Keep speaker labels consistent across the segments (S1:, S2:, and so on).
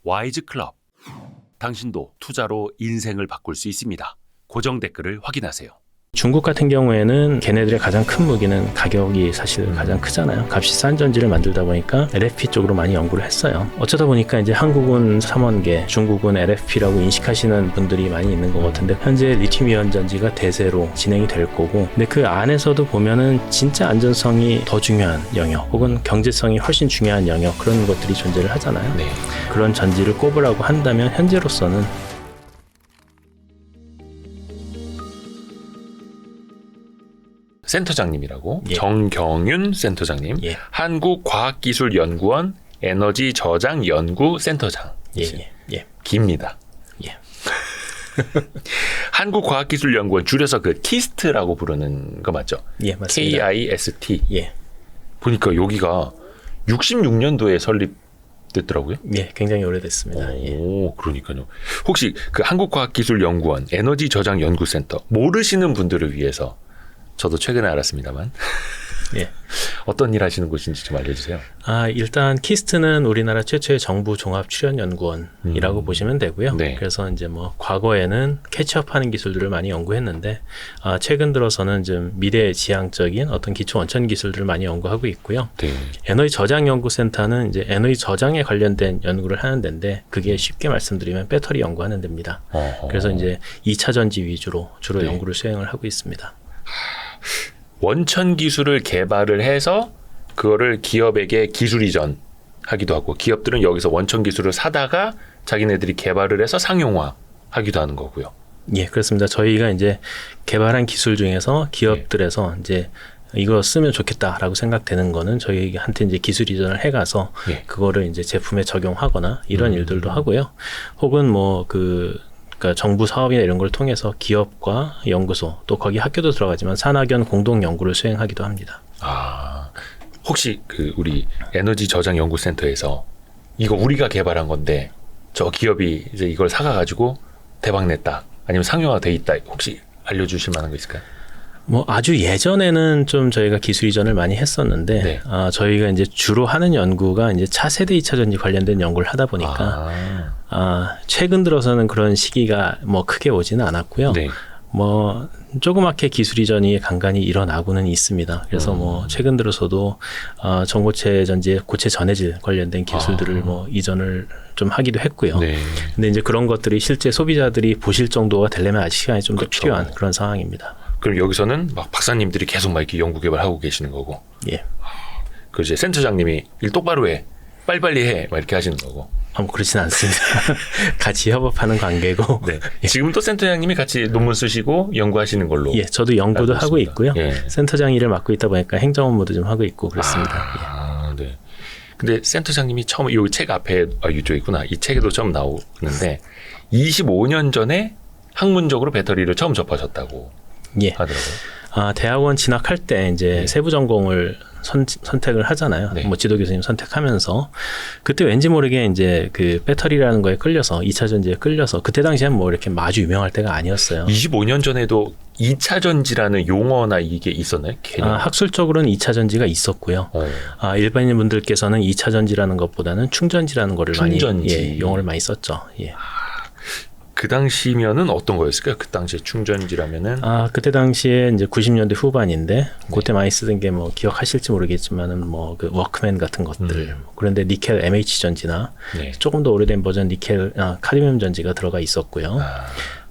S1: 와이즈 클럽. 당신도 투자로 인생을 바꿀 수 있습니다. 고정 댓글을 확인하세요.
S2: 중국 같은 경우에는 걔네들의 가장 큰 무기는 가격이 사실 가장 크잖아요. 값이 싼 전지를 만들다 보니까 LFP 쪽으로 많이 연구를 했어요. 어쩌다 보니까 이제 한국은 3원계, 중국은 LFP라고 인식하시는 분들이 많이 있는 것 같은데 현재 리튬 이온 전지가 대세로 진행이 될 거고, 근데 그 안에서도 보면은 진짜 안전성이 더 중요한 영역 혹은 경제성이 훨씬 중요한 영역, 그런 것들이 존재를 하잖아요.
S1: 네.
S2: 그런 전지를 꼽으라고 한다면 현재로서는
S1: 센터장님이라고,
S2: 예.
S1: 정경윤 센터장님,
S2: 예.
S1: 한국과학기술연구원 에너지저장연구센터장.
S2: 예.
S1: 깁니다.
S2: 예.
S1: 한국과학기술연구원, 줄여서 그 키스트라고 부르는 거 맞죠?
S2: 예, 맞습니다.
S1: KIST.
S2: 예.
S1: 보니까 여기가 66년도에 설립됐더라고요.
S2: 예, 굉장히 오래됐습니다. 예.
S1: 오, 그러니까요. 혹시 그 한국과학기술연구원 에너지저장연구센터 모르시는 분들을 위해서, 저도 최근에 알았습니다만
S2: 예.
S1: 어떤 일 하시는 곳인지 좀 알려주세요.
S2: 일단 키스트는 우리나라 최초의 정부 종합 출연연구원이라고 보시면 되고요.
S1: 네.
S2: 그래서 이제 뭐 과거에는 캐치업하는 기술들을 많이 연구했는데 최근 들어서는 좀 미래지향적인 어떤 기초 원천 기술들을 많이 연구하고 있고요.
S1: 네.
S2: 에너지 저장 연구센터는 이제 에너지 저장에 관련된 연구를 하는 데인데, 그게 쉽게 말씀드리면 배터리 연구하는 데입니다. 그래서 이제 2차 전지 위주로 주로
S1: 네.
S2: 연구를 수행을 하고 있습니다.
S1: 원천 기술을 개발을 해서 그거를 기업에게 기술 이전하기도 하고, 기업들은 여기서 원천 기술을 사다가 자기네들이 개발을 해서 상용화하기도 하는 거고요.
S2: 예, 그렇습니다. 저희가 이제 개발한 기술 중에서 기업들에서 이제 이거 쓰면 좋겠다라고 생각되는 거는 저희한테 이제 기술 이전을 해가서
S1: 예.
S2: 그거를 이제 제품에 적용하거나 이런 일들도 하고요. 혹은 뭐 그러니까 정부 사업이나 이런 걸 통해서 기업과 연구소, 또 거기 학교도 들어가지만 산학연 공동 연구를 수행하기도 합니다.
S1: 혹시 그 우리 에너지 저장 연구센터에서 이거 우리가 개발한 건데 저 기업이 이제 이걸 사가가지고 대박 냈다, 아니면 상용화돼 있다, 혹시 알려주실 만한 거 있을까요?
S2: 뭐 아주 예전에는 좀 저희가 기술 이전을 많이 했었는데,
S1: 네.
S2: 저희가 이제 주로 하는 연구가 이제 차세대 2차 전지 관련된 연구를 하다 보니까 최근 들어서는 그런 시기가 뭐 크게 오지는 않았고요.
S1: 네.
S2: 뭐 조그맣게 기술 이전이 간간히 일어나고는 있습니다. 그래서 뭐 최근 들어서도 전고체 전지의 고체 전해질 관련된 기술들을 뭐 이전을 좀 하기도 했고요.
S1: 네.
S2: 근데 이제 그런 것들이 실제 소비자들이 보실 정도가 되려면 아직 시간이 좀 더
S1: 그렇죠.
S2: 필요한 그런 상황입니다.
S1: 그럼 여기서는 막 박사님들이 계속 막 이렇게 연구 개발하고 계시는 거고,
S2: 예.
S1: 그 이제 센터장님이 일 똑바로 해, 빨리빨리 해, 막 이렇게 하시는 거고.
S2: 뭐 그렇진 않습니다. 같이 협업하는 관계고.
S1: 네. 지금 또 센터장님이 같이 논문 쓰시고 연구하시는 걸로.
S2: 예, 저도 연구도
S1: 알고
S2: 하고
S1: 있습니다.
S2: 있고요.
S1: 예.
S2: 센터장 일을 맡고 있다 보니까 행정 업무도 좀 하고 있고 그렇습니다.
S1: 네. 근데 센터장님이 처음 이 책 앞에 이쪽에 있구나. 이 책에도 처음 나오는데 25년 전에 학문적으로 배터리를 처음 접하셨다고
S2: 예.
S1: 하더라고요.
S2: 대학원 진학할 때 이제 세부 전공을 선택을 하잖아요.
S1: 네.
S2: 뭐 지도 교수님 선택하면서 그때 왠지 모르게 이제 그 배터리라는 거에 끌려서 2차 전지에 끌려서, 그때 당시엔 뭐 이렇게 아주 유명할 때가 아니었어요.
S1: 25년 전에도 2차 전지라는 용어나 이게 있었나요? 개념?
S2: 학술적으로는 2차 전지가 있었고요. 일반인 분들께서는 2차 전지라는 것보다는 충전지라는 거를
S1: 충전지.
S2: 많이 용어를 많이 썼죠. 예.
S1: 그 당시면은 어떤 거였을까요? 그 당시에 충전지라면은
S2: 그때 당시에 이제 90년대 후반인데 그때 많이 쓰던 게 뭐 기억하실지 모르겠지만은 뭐 그 워크맨 같은 것들, 그런데 니켈 MH 전지나
S1: 네.
S2: 조금 더 오래된 버전 니켈 카드뮴 전지가 들어가 있었고요.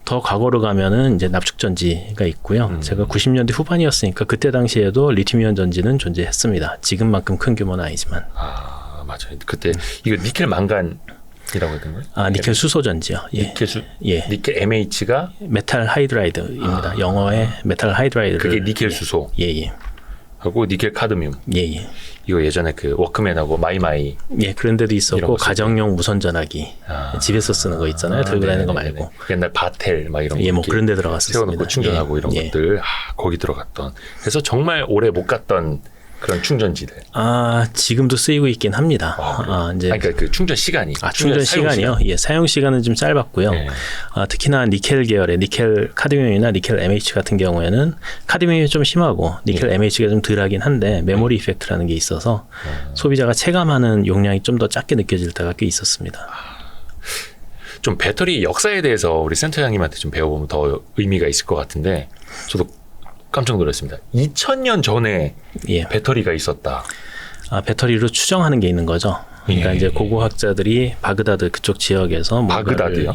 S2: 더 과거로 가면은 이제 납축 전지가 있고요. 제가 90년대 후반이었으니까 그때 당시에도 리튬 이온 전지는 존재했습니다. 지금만큼 큰 규모는 아니지만.
S1: 맞아요. 그때 이거 니켈 망간 이라고 해야 되는 거예요?
S2: 니켈 수소 전지요. 예.
S1: 니켈 MH가
S2: 메탈 하이드라이드입니다. 영어의 메탈 하이드라이드.
S1: 그게 니켈 수소.
S2: 예.
S1: 하고 니켈 카드뮴.
S2: 예.
S1: 이거 예전에 그 워크맨하고 마이마이.
S2: 예, 그런 데도 있었고, 가정용 무선 전화기. 집에서 쓰는 거 있잖아요. 들고 다니는 거 말고.
S1: 옛날 바텔 막 이런 거.
S2: 예, 뭐 그런 데 들어갔었습니다.
S1: 세워놓고 충전하고 이런 것들. 거기 들어갔던. 그래서 정말 오래 못 갔던 그런 충전지들.
S2: 지금도 쓰이고 있긴 합니다.
S1: 이제 그러니까 그 충전 시간이.
S2: 충전 시간이요. 예, 사용 시간은 좀 짧았고요. 네. 특히나 니켈 계열의 니켈 카드뮴이나 니켈 MH 같은 경우에는 카드뮴이 좀 심하고 니켈 MH가 좀 덜하긴 한데 메모리 이펙트라는 게 있어서 소비자가 체감하는 용량이 좀 더 작게 느껴질 때가 꽤 있었습니다.
S1: 좀 배터리 역사에 대해서 우리 센터장님한테 좀 배워보면 더 의미가 있을 것 같은데 저도 깜짝 놀랐습니다. 2000년 전에
S2: 예.
S1: 배터리가 있었다.
S2: 배터리로 추정하는 게 있는 거죠. 그러니까
S1: 예.
S2: 이제 고고학자들이 바그다드 그쪽 지역에서
S1: 바그다드요?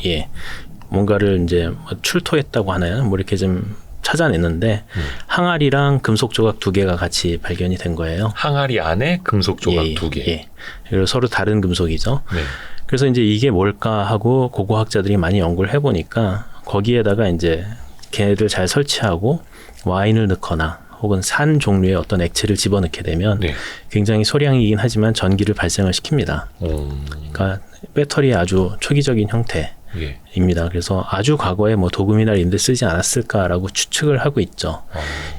S2: 뭔가를 이제 뭐 출토했다고 하나요? 뭐 이렇게 좀 찾아냈는데 항아리랑 금속 조각 2개가 같이 발견이 된 거예요.
S1: 항아리 안에 금속 조각 2개.
S2: 예. 그리고 서로 다른 금속이죠.
S1: 네.
S2: 그래서 이제 이게 뭘까 하고 고고학자들이 많이 연구를 해보니까 거기에다가 이제 걔네들 잘 설치하고 와인을 넣거나 혹은 산 종류의 어떤 액체를 집어넣게 되면
S1: 네.
S2: 굉장히 소량이긴 하지만 전기를 발생을 시킵니다. 그러니까 배터리의 아주 초기적인 형태입니다.
S1: 예.
S2: 그래서 아주 과거에 뭐 도금이나 이런 데 쓰지 않았을까라고 추측을 하고 있죠.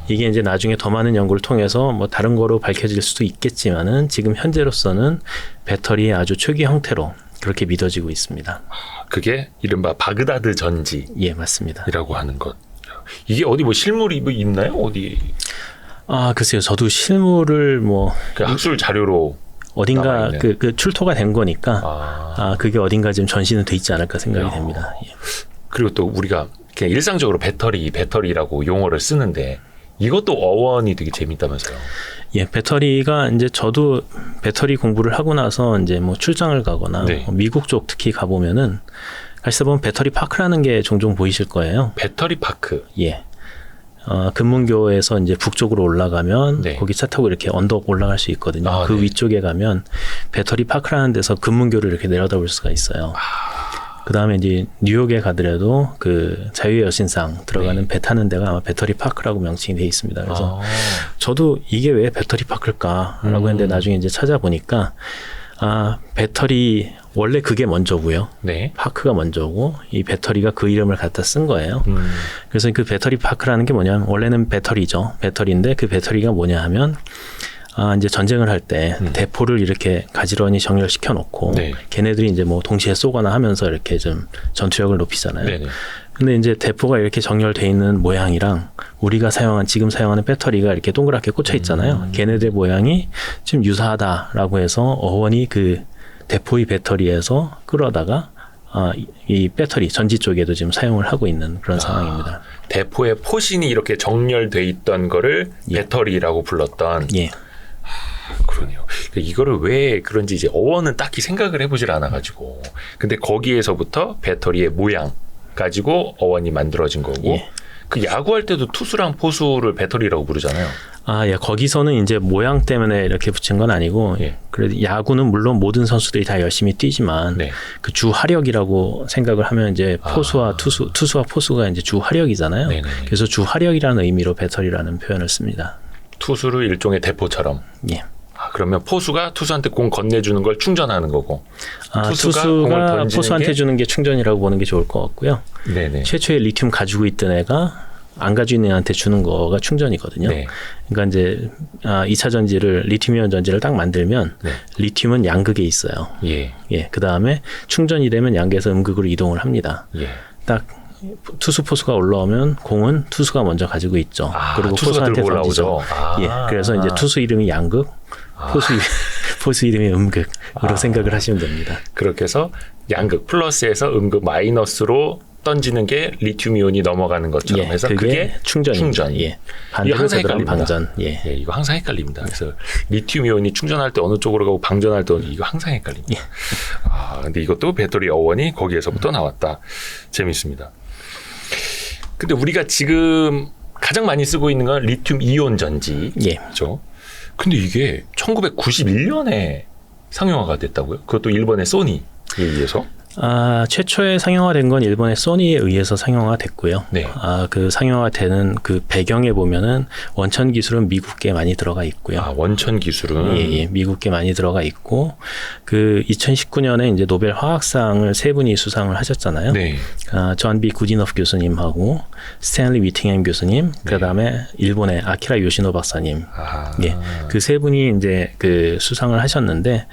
S2: 이게 이제 나중에 더 많은 연구를 통해서 뭐 다른 거로 밝혀질 수도 있겠지만은 지금 현재로서는 배터리의 아주 초기 형태로 그렇게 믿어지고 있습니다.
S1: 그게 이른바 바그다드 전지라고
S2: 예, 맞습니다.
S1: 하는 것. 이게 어디 뭐 실물이 뭐 있나요? 어디?
S2: 글쎄요. 저도 실물을 뭐
S1: 그 학술 자료로
S2: 어딘가
S1: 남아있는.
S2: 그 출토가 된 거니까 그게 어딘가 지금 전시는 돼 있지 않을까 생각이 됩니다. 예.
S1: 그리고 또 우리가 그냥 일상적으로 배터리라고 용어를 쓰는데 이것도 어원이 되게 재밌다면서요.
S2: 예, 배터리가 이제 저도 배터리 공부를 하고 나서 이제 뭐 출장을 가거나
S1: 네.
S2: 뭐 미국 쪽 특히 가보면은 가시다 보면 배터리 파크라는 게 종종 보이실 거예요.
S1: 배터리 파크.
S2: 예. 금문교에서 이제 북쪽으로 올라가면
S1: 네.
S2: 거기 차 타고 이렇게 언덕 올라갈 수 있거든요. 그
S1: 네.
S2: 위쪽에 가면 배터리 파크라는 데서 금문교를 이렇게 내려다볼 수가 있어요. 그 다음에 이제 뉴욕에 가더라도 그 자유의 여신상 들어가는 배 타는 데가 아마 배터리 파크라고 명칭이 돼 있습니다. 그래서 저도 이게 왜 배터리 파크일까라고 했는데 나중에 이제 찾아보니까 배터리 원래 그게 먼저고요.
S1: 네.
S2: 파크가 먼저고 이 배터리가 그 이름을 갖다 쓴 거예요. 그래서 그 배터리 파크라는 게 뭐냐면 원래는 배터리죠. 배터리인데 그 배터리가 뭐냐 하면 이제 전쟁을 할 때 대포를 이렇게 가지런히 정렬시켜 놓고
S1: 네.
S2: 걔네들이 이제 뭐 동시에 쏘거나 하면서 이렇게 좀 전투력을 높이잖아요.
S1: 네네.
S2: 근데 이제 대포가 이렇게 정렬돼 있는 모양이랑 우리가 지금 사용하는 배터리가 이렇게 동그랗게 꽂혀 있잖아요. 걔네들 모양이 좀 유사하다라고 해서 어원이 그 대포의 배터리에서 끌어다가 이 배터리 전지 쪽에도 지금 사용을 하고 있는 그런 상황입니다.
S1: 대포의 포신이 이렇게 정렬돼 있던 거를 배터리라고 불렀던.
S2: 예.
S1: 그러네요. 이거를 왜 그런지 이제 어원은 딱히 생각을 해보질 않아가지고. 근데 거기에서부터 배터리의 모양 가지고 어원이 만들어진 거고.
S2: 예.
S1: 그 야구할 때도 투수랑 포수를 배터리라고 부르잖아요.
S2: 예. 거기서는 이제 모양 때문에 이렇게 붙인 건 아니고,
S1: 예.
S2: 그래도 야구는 물론 모든 선수들이 다 열심히 뛰지만,
S1: 네.
S2: 그 주 화력이라고 생각을 하면 이제 포수와 투수와 포수가 이제 주 화력이잖아요.
S1: 네네.
S2: 그래서 주 화력이라는 의미로 배터리라는 표현을 씁니다.
S1: 투수를 일종의 대포처럼.
S2: 예.
S1: 그러면 포수가 투수한테 공 건네주는 걸 충전하는 거고. 투수가 공을
S2: 투수가
S1: 던지는
S2: 포수한테
S1: 게?
S2: 주는 게 충전이라고 보는 게 좋을 것 같고요.
S1: 네네.
S2: 최초의 리튬 가지고 있던 애가 안 가지고 있는 애한테 주는 거가 충전이거든요.
S1: 네.
S2: 그러니까 이제 2차 전지를 리튬이온 전지를 딱 만들면
S1: 네.
S2: 리튬은 양극에 있어요.
S1: 예.
S2: 예. 그다음에 충전이 되면 양극에서 음극으로 이동을 합니다.
S1: 예.
S2: 딱 투수 포수가 올라오면 공은 투수가 먼저 가지고 있죠. 그리고
S1: 투수가
S2: 포수한테
S1: 들고
S2: 던지죠.
S1: 올라오죠.
S2: 예. 그래서 이제 투수 이름이 양극, 포수 이름이 음극으로 생각을 하시면 됩니다.
S1: 그렇게 해서 양극 플러스에서 음극 마이너스로 던지는 게 리튬이온이 넘어가는 것처럼
S2: 예,
S1: 해서 그게
S2: 충전입니다.
S1: 충전.
S2: 예.
S1: 이거
S2: 반대로
S1: 항상
S2: 되더라면
S1: 헷갈립니다.
S2: 방전. 예.
S1: 예, 이거 항상 헷갈립니다. 그래서 리튬이온이 충전할 때 어느 쪽으로 가고 방전할 때 이거 항상 헷갈립니다.
S2: 예.
S1: 근데 이것도 배터리 어원이 거기에서부터 나왔다. 재밌습니다. 근데 우리가 지금 가장 많이 쓰고 있는 건 리튬 이온 전지.
S2: 예.
S1: 그렇죠? 근데 이게 1991년에 상용화가 됐다고요? 그것도 일본의 소니에 의해서?
S2: 최초에 상용화된 건 일본의 소니에 의해서 상용화됐고요.
S1: 네.
S2: 그 상용화되는 그 배경에 보면은 원천 기술은 미국계 많이 들어가 있고요.
S1: 원천 기술은
S2: 예, 미국계 많이 들어가 있고 그 2019년에 이제 노벨 화학상을 세 분이 수상을 하셨잖아요.
S1: 네.
S2: 존 B 구디노프 교수님하고 스탠리 위팅햄 교수님, 그다음에 일본의 아키라 요시노 박사님. 예. 그 세 분이 이제 그 수상을 하셨는데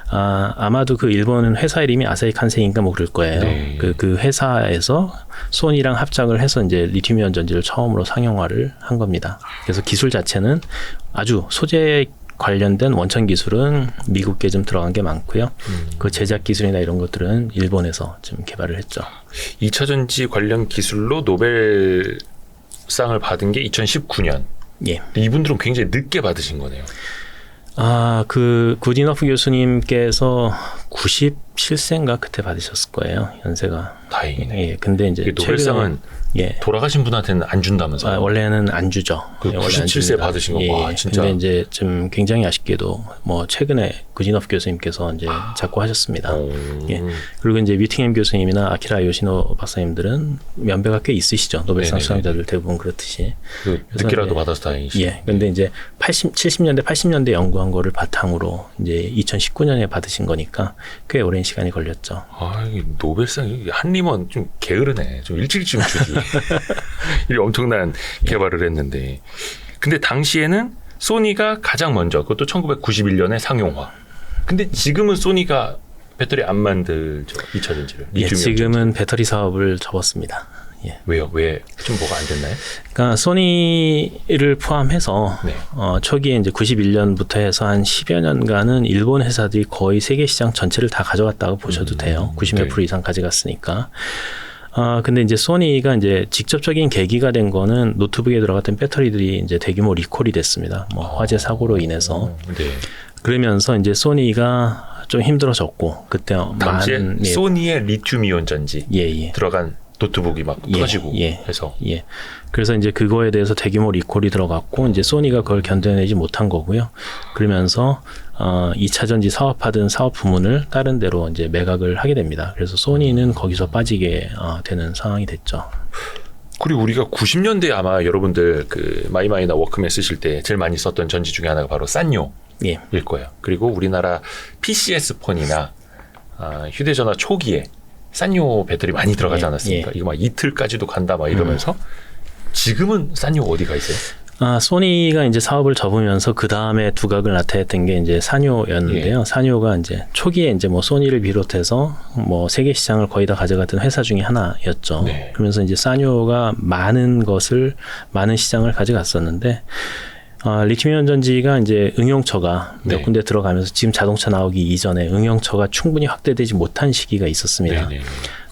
S2: 아마도 그 일본 회사 이름이 아사히 칸세이인가 뭐 그럴 거예요.
S1: 네.
S2: 그 회사에서 소니랑 합작을 해서 이제 리튬이온 전지를 처음으로 상용화를 한 겁니다. 그래서 기술 자체는 아주 소재 관련된 원천 기술은 미국계 좀 들어간 게 많고요. 그 제작 기술이나 이런 것들은 일본에서 좀 개발을 했죠.
S1: 2차 전지 관련 기술로 노벨상을 받은 게 2019년.
S2: 예.
S1: 이분들은 굉장히 늦게 받으신 거네요.
S2: 그 구디너프 교수님께서 97세인가 그때 받으셨을 거예요. 연세가.
S1: 다행이네.
S2: 예. 근데 이제
S1: 노벨상은
S2: 예.
S1: 돌아가신 분한테는 안 준다면서요?
S2: 원래는 안 주죠.
S1: 그
S2: 예, 원래 안
S1: 97세
S2: 줍니다.
S1: 받으신 거,
S2: 예.
S1: 와, 진짜.
S2: 근데 이제 좀 굉장히 아쉽게도 뭐 최근에 구디너프 교수님께서 이제 자꾸 하셨습니다. 예. 그리고 이제 위팅햄 교수님이나 아키라 요시노 박사님들은 연배가 꽤 있으시죠. 노벨상
S1: 네네네.
S2: 수상자들 대부분 그렇듯이.
S1: 늦게라도
S2: 이제,
S1: 받아서 다행이시죠.
S2: 예. 근데 이제 70년대, 80년대 연구한 거를 바탕으로 이제 2019년에 받으신 거니까 꽤 오랜 시간이 걸렸죠.
S1: 이 노벨상 한림원 좀 게으르네. 좀 일찍 좀 주지. 이 엄청난 개발을 했는데. 근데 당시에는 소니가 가장 먼저, 그것도 1991년에 상용화. 근데 지금은 소니가 배터리 안 만들죠. 2차 전지를.
S2: 예, 지금은 배터리 사업을 접었습니다. 예.
S1: 왜요? 왜? 좀 뭐가 안 됐나요?
S2: 그러니까 소니를 포함해서
S1: 네.
S2: 초기에 이제 91년부터 해서 한 10여 년간은 일본 회사들이 거의 세계 시장 전체를 다 가져갔다고 보셔도 돼요. 90몇 % 이상 가져갔으니까. 근데 이제 소니가 이제 직접적인 계기가 된 거는 노트북에 들어갔던 배터리들이 이제 대규모 리콜이 됐습니다. 뭐 화재 사고로 인해서.
S1: 네.
S2: 그러면서 이제 소니가 좀 힘들어졌고 그때
S1: 당시에
S2: 많은
S1: 소니의 리튬이온 전지
S2: 예.
S1: 들어간 노트북이 막 터지고 해서.
S2: 예. 그래서 이제 그거에 대해서 대규모 리콜이 들어갔고 이제 소니가 그걸 견뎌내지 못한 거고요. 그러면서 2차 전지 사업하던 사업 부문을 다른 데로 이제 매각을 하게 됩니다. 그래서 소니는 거기서 빠지게 되는 상황이 됐죠.
S1: 그리고 우리가 90년대 아마 여러분들 그 마이마이나 워크맨 쓰실 때 제일 많이 썼던 전지 중에 하나가 바로 산요일
S2: 예.
S1: 거예요. 그리고 우리나라 PCS 폰이나 휴대전화 초기에 산요 배터리 많이 들어가지 않았습니까? 이거 막 이틀까지도 간다 막 이러면서. 지금은 산요 어디가 있어요?
S2: 소니가 이제 사업을 접으면서 그 다음에 두각을 나타냈던 게 이제 산요였는데요. 사뇨가 이제 초기에 이제 뭐 소니를 비롯해서 뭐 세계 시장을 거의 다 가져갔던 회사 중에 하나였죠.
S1: 네.
S2: 그러면서 이제 산요가 많은 시장을 가져갔었는데, 리튬이온 전지가 이제 응용처가 몇 군데 들어가면서 지금 자동차 나오기 이전에 응용처가 충분히 확대되지 못한 시기가 있었습니다.
S1: 네네.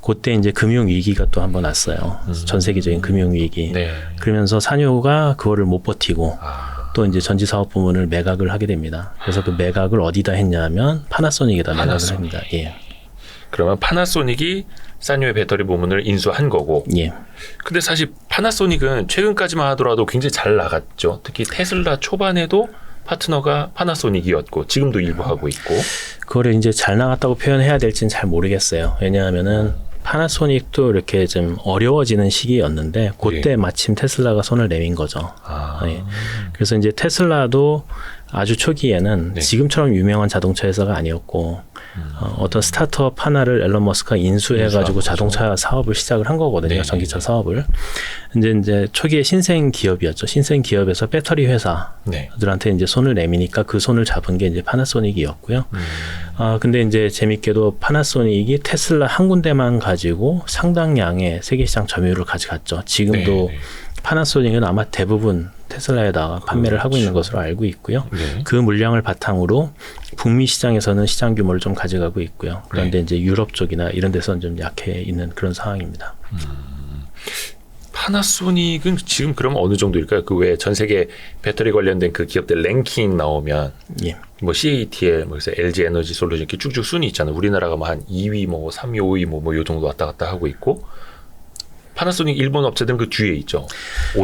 S2: 그때 이제 금융 위기가 또 한 번 왔어요. 전 세계적인 금융 위기.
S1: 네.
S2: 그러면서 산요가 그거를 못 버티고 또 이제 전지 사업 부문을 매각을 하게 됩니다. 그래서 그 매각을 어디다 했냐면 파나소닉에다 매각을 합니다. 예.
S1: 그러면 파나소닉이 산요의 배터리 부문을 인수한 거고.
S2: 예.
S1: 근데 사실 파나소닉은 최근까지만 하더라도 굉장히 잘 나갔죠. 특히 테슬라 초반에도 파트너가 파나소닉이었고 지금도 일부 하고 있고.
S2: 그거를 이제 잘 나갔다고 표현해야 될지는 잘 모르겠어요. 왜냐하면은 파나소닉도 이렇게 좀 어려워지는 시기였는데 그때 마침 테슬라가 손을 내민 거죠. 예. 그래서 이제 테슬라도 아주 초기에는 지금처럼 유명한 자동차 회사가 아니었고 어떤 스타트업 하나를 앨런 머스크가 인수해가지고 자동차 사업을 시작을 한 거거든요. 전기차 사업을. 이제 초기에 신생 기업이었죠. 신생 기업에서 배터리 회사들한테 이제 손을 내미니까 그 손을 잡은 게 이제 파나소닉이었고요. 근데 이제 재밌게도 파나소닉이 테슬라 한 군데만 가지고 상당량의 세계 시장 점유율을 가져갔죠. 지금도 파나소닉은 아마 대부분 테슬라에다가 판매를 하고 있는 것으로 알고 있고요. 그 물량을 바탕으로 북미 시장에서는 시장 규모를 좀 가져가고 있고요. 그런데 이제 유럽 쪽이나 이런 데서는 좀 약해 있는 그런 상황입니다.
S1: 파나소닉은 지금 그러면 어느 정도일까요? 그 외에 전 세계 배터리 관련된 그 기업들 랭킹 나오면 뭐 CATL, 뭐 LG 에너지 솔루션 이렇게 쭉쭉 순위 있잖아요. 우리나라가 뭐 한 2위, 뭐 3위, 5위 뭐 요 정도 왔다 갔다 하고 있고. 파나소닉 일본 업체들은 그 뒤에 있죠.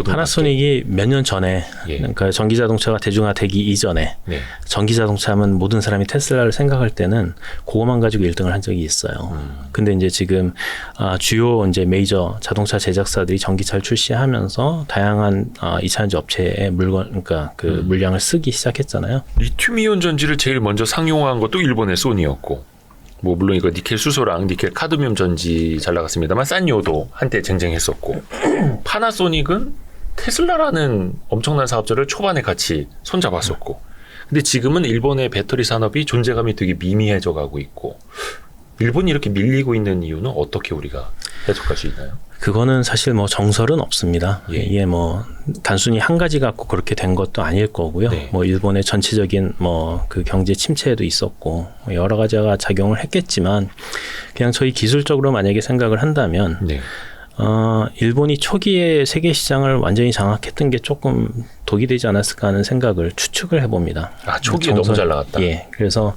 S2: 파나소닉이 몇 년 전에 그러니까 전기 자동차가 대중화되기 이전에 전기 자동차면 모든 사람이 테슬라를 생각할 때는 그거만 가지고 1등을 한 적이 있어요. 근데 이제 지금 주요 이제 메이저 자동차 제작사들이 전기차를 출시하면서 다양한 2차 전지 업체의 그러니까 그 물량을 쓰기 시작했잖아요.
S1: 리튬이온 전지를 제일 먼저 상용화한 것도 일본의 소니였고. 뭐 물론 이거 니켈 수소랑 니켈 카드뮴 전지 잘 나갔습니다만 산요도 한때 쟁쟁했었고 파나소닉은 테슬라라는 엄청난 사업자를 초반에 같이 손잡았었고 근데 지금은 일본의 배터리 산업이 존재감이 되게 미미해져 가고 있고 일본이 이렇게 밀리고 있는 이유는 어떻게 우리가 해석할 수 있나요?
S2: 그거는 사실 뭐 정설은 없습니다.
S1: 예.
S2: 이게 뭐 단순히 한 가지 갖고 그렇게 된 것도 아닐 거고요.
S1: 네.
S2: 뭐 일본의 전체적인 뭐 그 경제 침체도 있었고 여러 가지가 작용을 했겠지만 그냥 저희 기술적으로 만약에 생각을 한다면
S1: 네.
S2: 일본이 초기에 세계 시장을 완전히 장악했던 게 조금 독이 되지 않았을까 하는 생각을 추측을 해봅니다.
S1: 초기에 너무 잘 나갔다.
S2: 예. 그래서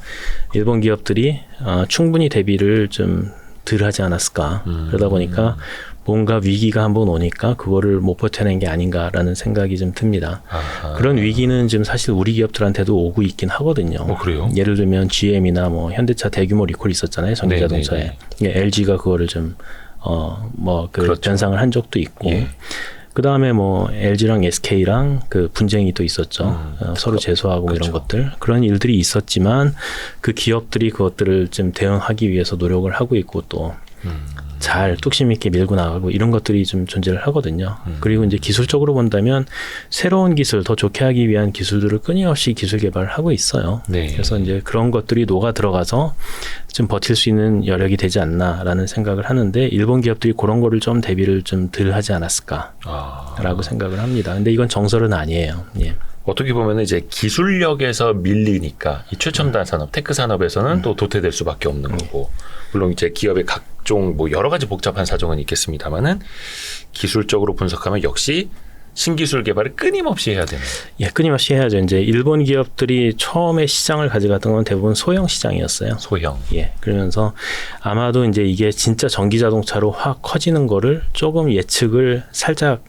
S2: 일본 기업들이 충분히 대비를 좀 덜 하지 않았을까. 그러다 보니까 뭔가 위기가 한번 오니까 그거를 못 버텨낸 게 아닌가라는 생각이 좀 듭니다.
S1: 아하.
S2: 그런 위기는 지금 사실 우리 기업들한테도 오고 있긴 하거든요.
S1: 그래요?
S2: 예를 들면 GM이나 뭐 현대차 대규모 리콜이 있었잖아요. 전기자동차에. LG가 그거를 좀
S1: 그렇죠.
S2: 변상을 한 적도 있고.
S1: 예.
S2: 그 다음에 뭐 LG랑 SK랑 그 분쟁이 또 있었죠. 서로 제소하고
S1: 그렇죠.
S2: 이런 것들. 그런 일들이 있었지만 그 기업들이 그것들을 좀 대응하기 위해서 노력을 하고 있고 또 잘 뚝심 있게 밀고 나가고 이런 것들이 좀 존재를 하거든요. 그리고 이제 기술적으로 본다면 새로운 기술, 더 좋게 하기 위한 기술들을 끊임없이 기술 개발을 하고 있어요.
S1: 네.
S2: 그래서 이제 그런 것들이 녹아 들어가서 좀 버틸 수 있는 여력이 되지 않나라는 생각을 하는데 일본 기업들이 그런 거를 좀 대비를 좀 덜 하지 않았을까라고 생각을 합니다. 근데 이건 정설은 아니에요. 예.
S1: 어떻게 보면 이제 기술력에서 밀리니까 이 최첨단 산업, 테크 산업에서는 또 도태될 수밖에 없는 거고, 물론 이제 기업의 각종 뭐 여러 가지 복잡한 사정은 있겠습니다만은 기술적으로 분석하면 역시 신기술 개발을 끊임없이 해야 되는.
S2: 예, 끊임없이 해야죠. 이제 일본 기업들이 처음에 시장을 가져갔던 건 대부분 소형 시장이었어요.
S1: 소형.
S2: 예, 그러면서 아마도 이제 이게 진짜 전기 자동차로 확 커지는 거를 조금 예측을 살짝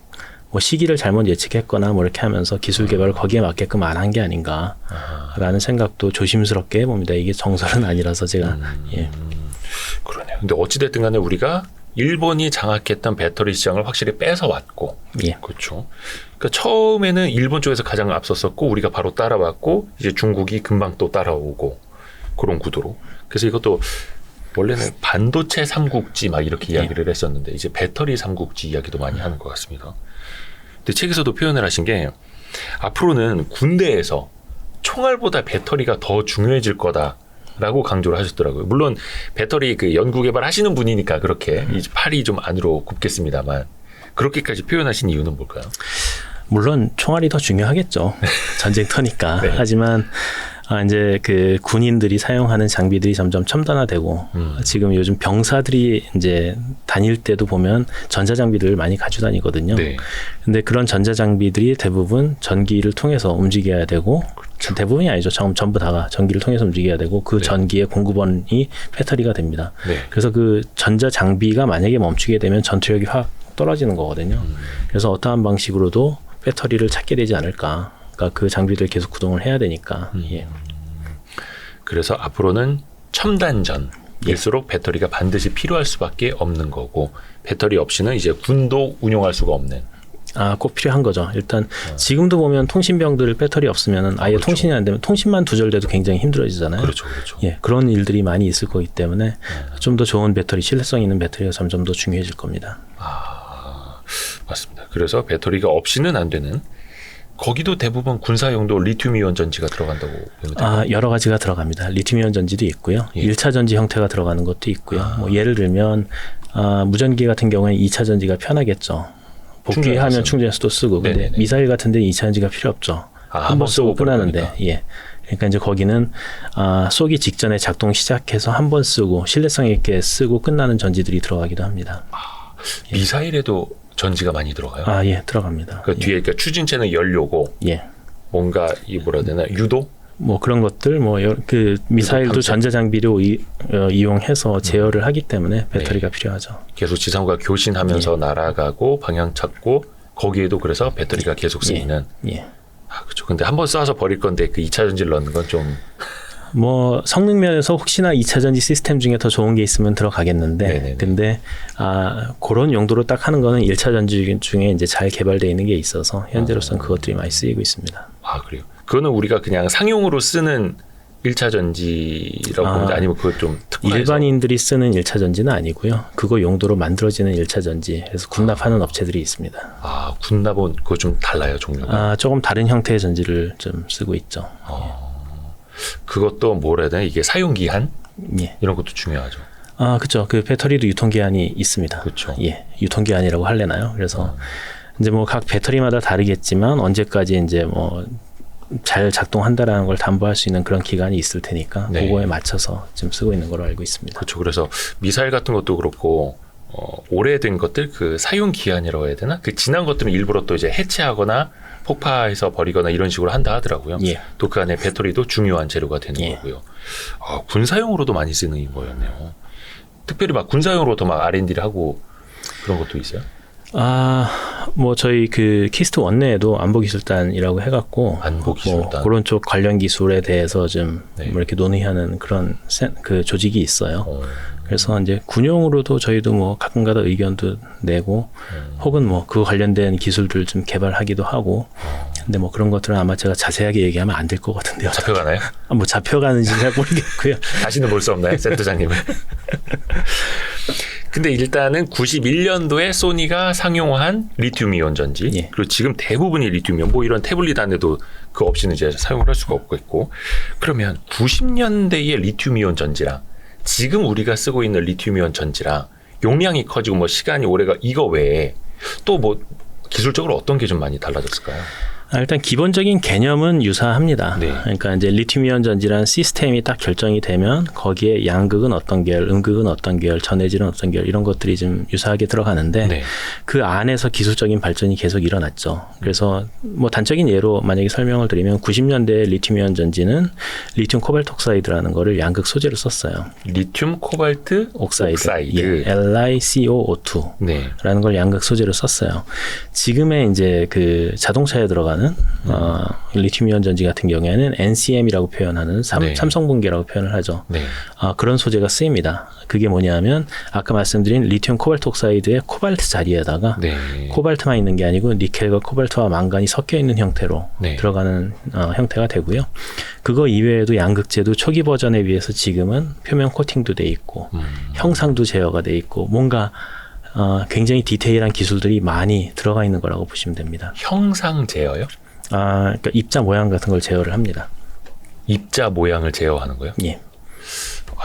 S2: 뭐 시기를 잘못 예측했거나 뭐 이렇게 하면서 기술 개발을 거기에 맞게끔 안 한 게 아닌가라는 생각도 조심스럽게 해봅니다. 이게 정설은 아니라서 제가 예.
S1: 그러네요. 근데 어찌됐든 간에 우리가 일본이 장악했던 배터리 시장을 확실히 뺏어왔고,
S2: 예.
S1: 그렇죠. 그러니까 처음에는 일본 쪽에서 가장 앞섰었고 우리가 바로 따라왔고 이제 중국이 금방 또 따라오고 그런 구도로. 그래서 이것도 원래는 반도체 삼국지 막 이렇게 이야기를 했었는데 이제 배터리 삼국지 이야기도 많이 하는 것 같습니다. 근데 책에서도 표현을 하신 게 앞으로는 군대에서 총알보다 배터리가 더 중요해질 거다라고 강조를 하셨더라고요. 물론 배터리 그 연구 개발하시는 분이니까 그렇게 이 팔이 좀 안으로 굽겠습니다만 그렇게까지 표현하신 이유는 뭘까요?
S2: 물론 총알이 더 중요하겠죠. 전쟁터니까.
S1: 네.
S2: 하지만 이제 그 군인들이 사용하는 장비들이 점점 첨단화되고 지금 요즘 병사들이 이제 다닐 때도 보면 전자장비들을 많이 가지고 다니거든요.
S1: 네.
S2: 근데 그런 전자장비들이 대부분 전기를 통해서 움직여야 되고 대부분이 아니죠. 전부 다가 전기를 통해서 움직여야 되고 그
S1: 네.
S2: 전기의 공급원이 배터리가 됩니다.
S1: 네.
S2: 그래서 그 전자장비가 만약에 멈추게 되면 전투력이 확 떨어지는 거거든요. 그래서 어떠한 방식으로도 배터리를 찾게 되지 않을까. 그러니까 그 장비들 계속 구동을 해야 되니까. 예.
S1: 그래서 앞으로는 첨단전일수록 배터리가 반드시 필요할 수밖에 없는 거고 배터리 없이는 이제 군도 운용할 수가 없는.
S2: 꼭 필요한 거죠. 일단 지금도 보면 통신병들 배터리 없으면 아예
S1: 그렇죠.
S2: 통신이 안 되면 통신만 두절돼도 굉장히 힘들어지잖아요.
S1: 그렇죠, 그렇죠.
S2: 예, 그런 일들이 많이 있을 거기 때문에 좀 더 좋은 배터리, 신뢰성 있는 배터리가 점점 더 중요해질 겁니다.
S1: 맞습니다. 그래서 배터리가 없이는 안 되는. 거기도 대부분 군사용도 리튬이온 전지가 들어간다고 보면 될까요?
S2: 여러 가지가 들어갑니다. 리튬이온 전지도 있고요.
S1: 예.
S2: 1차 전지 형태가 들어가는 것도 있고요. 뭐 예를 들면 무전기 같은 경우에는 2차 전지가 편하겠죠. 복귀하면 충전해서 또 쓰고. 근데
S1: 네네네.
S2: 미사일 같은 데는 2차 전지가 필요 없죠. 한 번 쓰고 끝나는데. 예. 그러니까 이제 거기는 쏘기 직전에 작동 시작해서 한 번 쓰고 신뢰성 있게 쓰고 끝나는 전지들이 들어가기도 합니다.
S1: 미사일에도 전지가 많이 들어가요.
S2: 예, 들어갑니다.
S1: 그 뒤에 그러니까 추진체는 연료고
S2: 예.
S1: 뭔가 이 뭐라 해야 되나 유도?
S2: 뭐 그런 것들 그 미사일도 전자 장비로 이용해서 제어를 하기 때문에 배터리가 필요하죠.
S1: 계속 지상과 교신하면서 날아가고 방향 찾고 거기에도 그래서 배터리가 계속 쓰이는.
S2: 예.
S1: 그렇죠. 근데 한번 쏴서 버릴 건데 그 2차 전지를 넣는 건 좀
S2: 뭐 성능 면에서 혹시나 2차 전지 시스템 중에 더 좋은 게 있으면 들어가겠는데
S1: 네네네.
S2: 근데 그런 용도로 딱 하는 거는 1차 전지 중에 이제 잘 개발되어 있는 게 있어서 현재로서는 그것들이 많이 쓰이고 있습니다.
S1: 그래요. 그거는 우리가 그냥 상용으로 쓰는 1차 전지라고 보면 아니면 그거 좀 특화해서
S2: 일반인들이 쓰는 1차 전지는 아니고요. 그거 용도로 만들어지는 1차 전지. 그래서 군납하는 업체들이 있습니다.
S1: 군납은 그거 좀 달라요, 종류가.
S2: 조금 다른 형태의 전지를 좀 쓰고 있죠.
S1: 그것도 뭐라 해야 되나? 이게 사용 기한?
S2: 예.
S1: 이런 것도 중요하죠.
S2: 아, 그렇죠. 그 배터리도 유통기한이 있습니다.
S1: 그렇죠.
S2: 예, 유통기한이라고 할래나요? 그래서 이제 뭐 각 배터리마다 다르겠지만 언제까지 이제 뭐 잘 작동한다라는 걸 담보할 수 있는 그런 기간이 있을 테니까
S1: 네.
S2: 그거에 맞춰서 지금 쓰고 있는 걸로 알고 있습니다.
S1: 그렇죠. 그래서 미사일 같은 것도 그렇고 오래된 것들 그 사용 기한이라고 해야 되나? 그 지난 것들은 일부러 또 이제 해체하거나 폭파해서 버리거나 이런 식으로 한다 하더라고요.
S2: 예.
S1: 또 그 안에 배터리도 중요한 재료가 되는
S2: 예.
S1: 거고요. 군사용으로도 많이 쓰는 거였네요. 특별히 막 군사용으로 더 막 R&D를 하고 그런 것도 있어요?
S2: 아, 뭐 저희 그 키스트 원내에도 안보기술단이라고 해갖고
S1: 안보기술단.
S2: 뭐 그런 쪽 관련 기술에 대해서 좀
S1: 네.
S2: 뭐 이렇게 논의하는 그런 그 조직이 있어요.
S1: 어.
S2: 그래서 이제 군용으로도 저희도 뭐 가끔가다 의견도 내고 혹은 뭐 그 관련된 기술들 좀 개발하기도 하고 근데 뭐 그런 것들은 아마 제가 자세하게 얘기하면 안 될 것 같은데요.
S1: 잡혀가나요?
S2: 아, 뭐 잡혀가는지 잘 모르겠고요.
S1: 다시는 볼 수 없나요? 센터장님은. 근데 일단은 91년도에 소니가 상용화한 리튬이온 전지
S2: 예.
S1: 그리고 지금 대부분이 리튬이온 뭐 이런 태블릿 안에도 그거 없이는 이제 사용을 할 수가 없겠고 그러면 90년대의 리튬이온 전지랑 지금 우리가 쓰고 있는 리튬이온 전지랑 용량이 커지고 뭐 시간이 오래가 이거 외에 또 뭐 기술적으로 어떤 게 좀 많이 달라졌을까요?
S2: 일단 기본적인 개념은 유사합니다.
S1: 네.
S2: 그러니까 이제 리튬이온 전지라는 시스템이 딱 결정이 되면 거기에 양극은 어떤 계열, 음극은 어떤 계열, 전해질은 어떤 계열 이런 것들이 좀 유사하게 들어가는데
S1: 네.
S2: 그 안에서 기술적인 발전이 계속 일어났죠. 그래서 뭐 단적인 예로 만약에 설명을 드리면 90년대 리튬이온 전지는 리튬 코발트 옥사이드라는 거를 양극 소재로 썼어요.
S1: 리튬 코발트 옥사이드.
S2: 예, LiCO2.
S1: 네.
S2: 라는 걸 양극 소재로 썼어요. 지금의 이제 그 자동차에 들어가는 리튬이온 전지 같은 경우에는 NCM이라고 표현하는
S1: 네.
S2: 삼성분계라고 표현을 하죠.
S1: 네.
S2: 그런 소재가 쓰입니다. 그게 뭐냐면 아까 말씀드린 리튬 코발트 옥사이드의 코발트 자리에다가
S1: 네.
S2: 코발트만 있는 게 아니고 니켈과 코발트와 망간이 섞여 있는 형태로
S1: 네.
S2: 들어가는 형태가 되고요. 그거 이외에도 양극재도 초기 버전에 비해서 지금은 표면 코팅도 돼 있고 형상도 제어가 돼 있고 뭔가 굉장히 디테일한 기술들이 많이 들어가 있는 거라고 보시면 됩니다.
S1: 형상 제어요?
S2: 그러니까 입자 모양 같은 걸 제어를 합니다.
S1: 입자 모양을 제어하는 거예요?
S2: 예.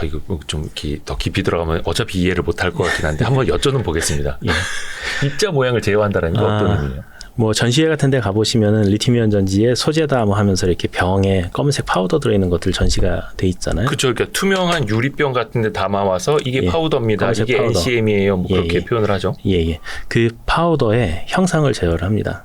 S1: 이거 좀 더 깊이 들어가면 어차피 이해를 못할 것 같긴 한데 한번 여쭤는 보겠습니다.
S2: 예.
S1: 입자 모양을 제어한다는 게 어떤 의미예요?
S2: 뭐 전시회 같은 데 가보시면은 리튬이온 전지에 소재다 뭐 하면서 이렇게 병에 검은색 파우더 들어있는 것들 전시가 돼 있잖아요.
S1: 그렇죠. 그러니까 투명한 유리병 같은 데 담아와서 이게
S2: 예.
S1: 파우더입니다.
S2: 검은색
S1: 이게
S2: 파우더.
S1: NCM이에요. 뭐
S2: 예,
S1: 그렇게
S2: 예.
S1: 표현을 하죠.
S2: 예. 그 파우더의 형상을 제어를 합니다.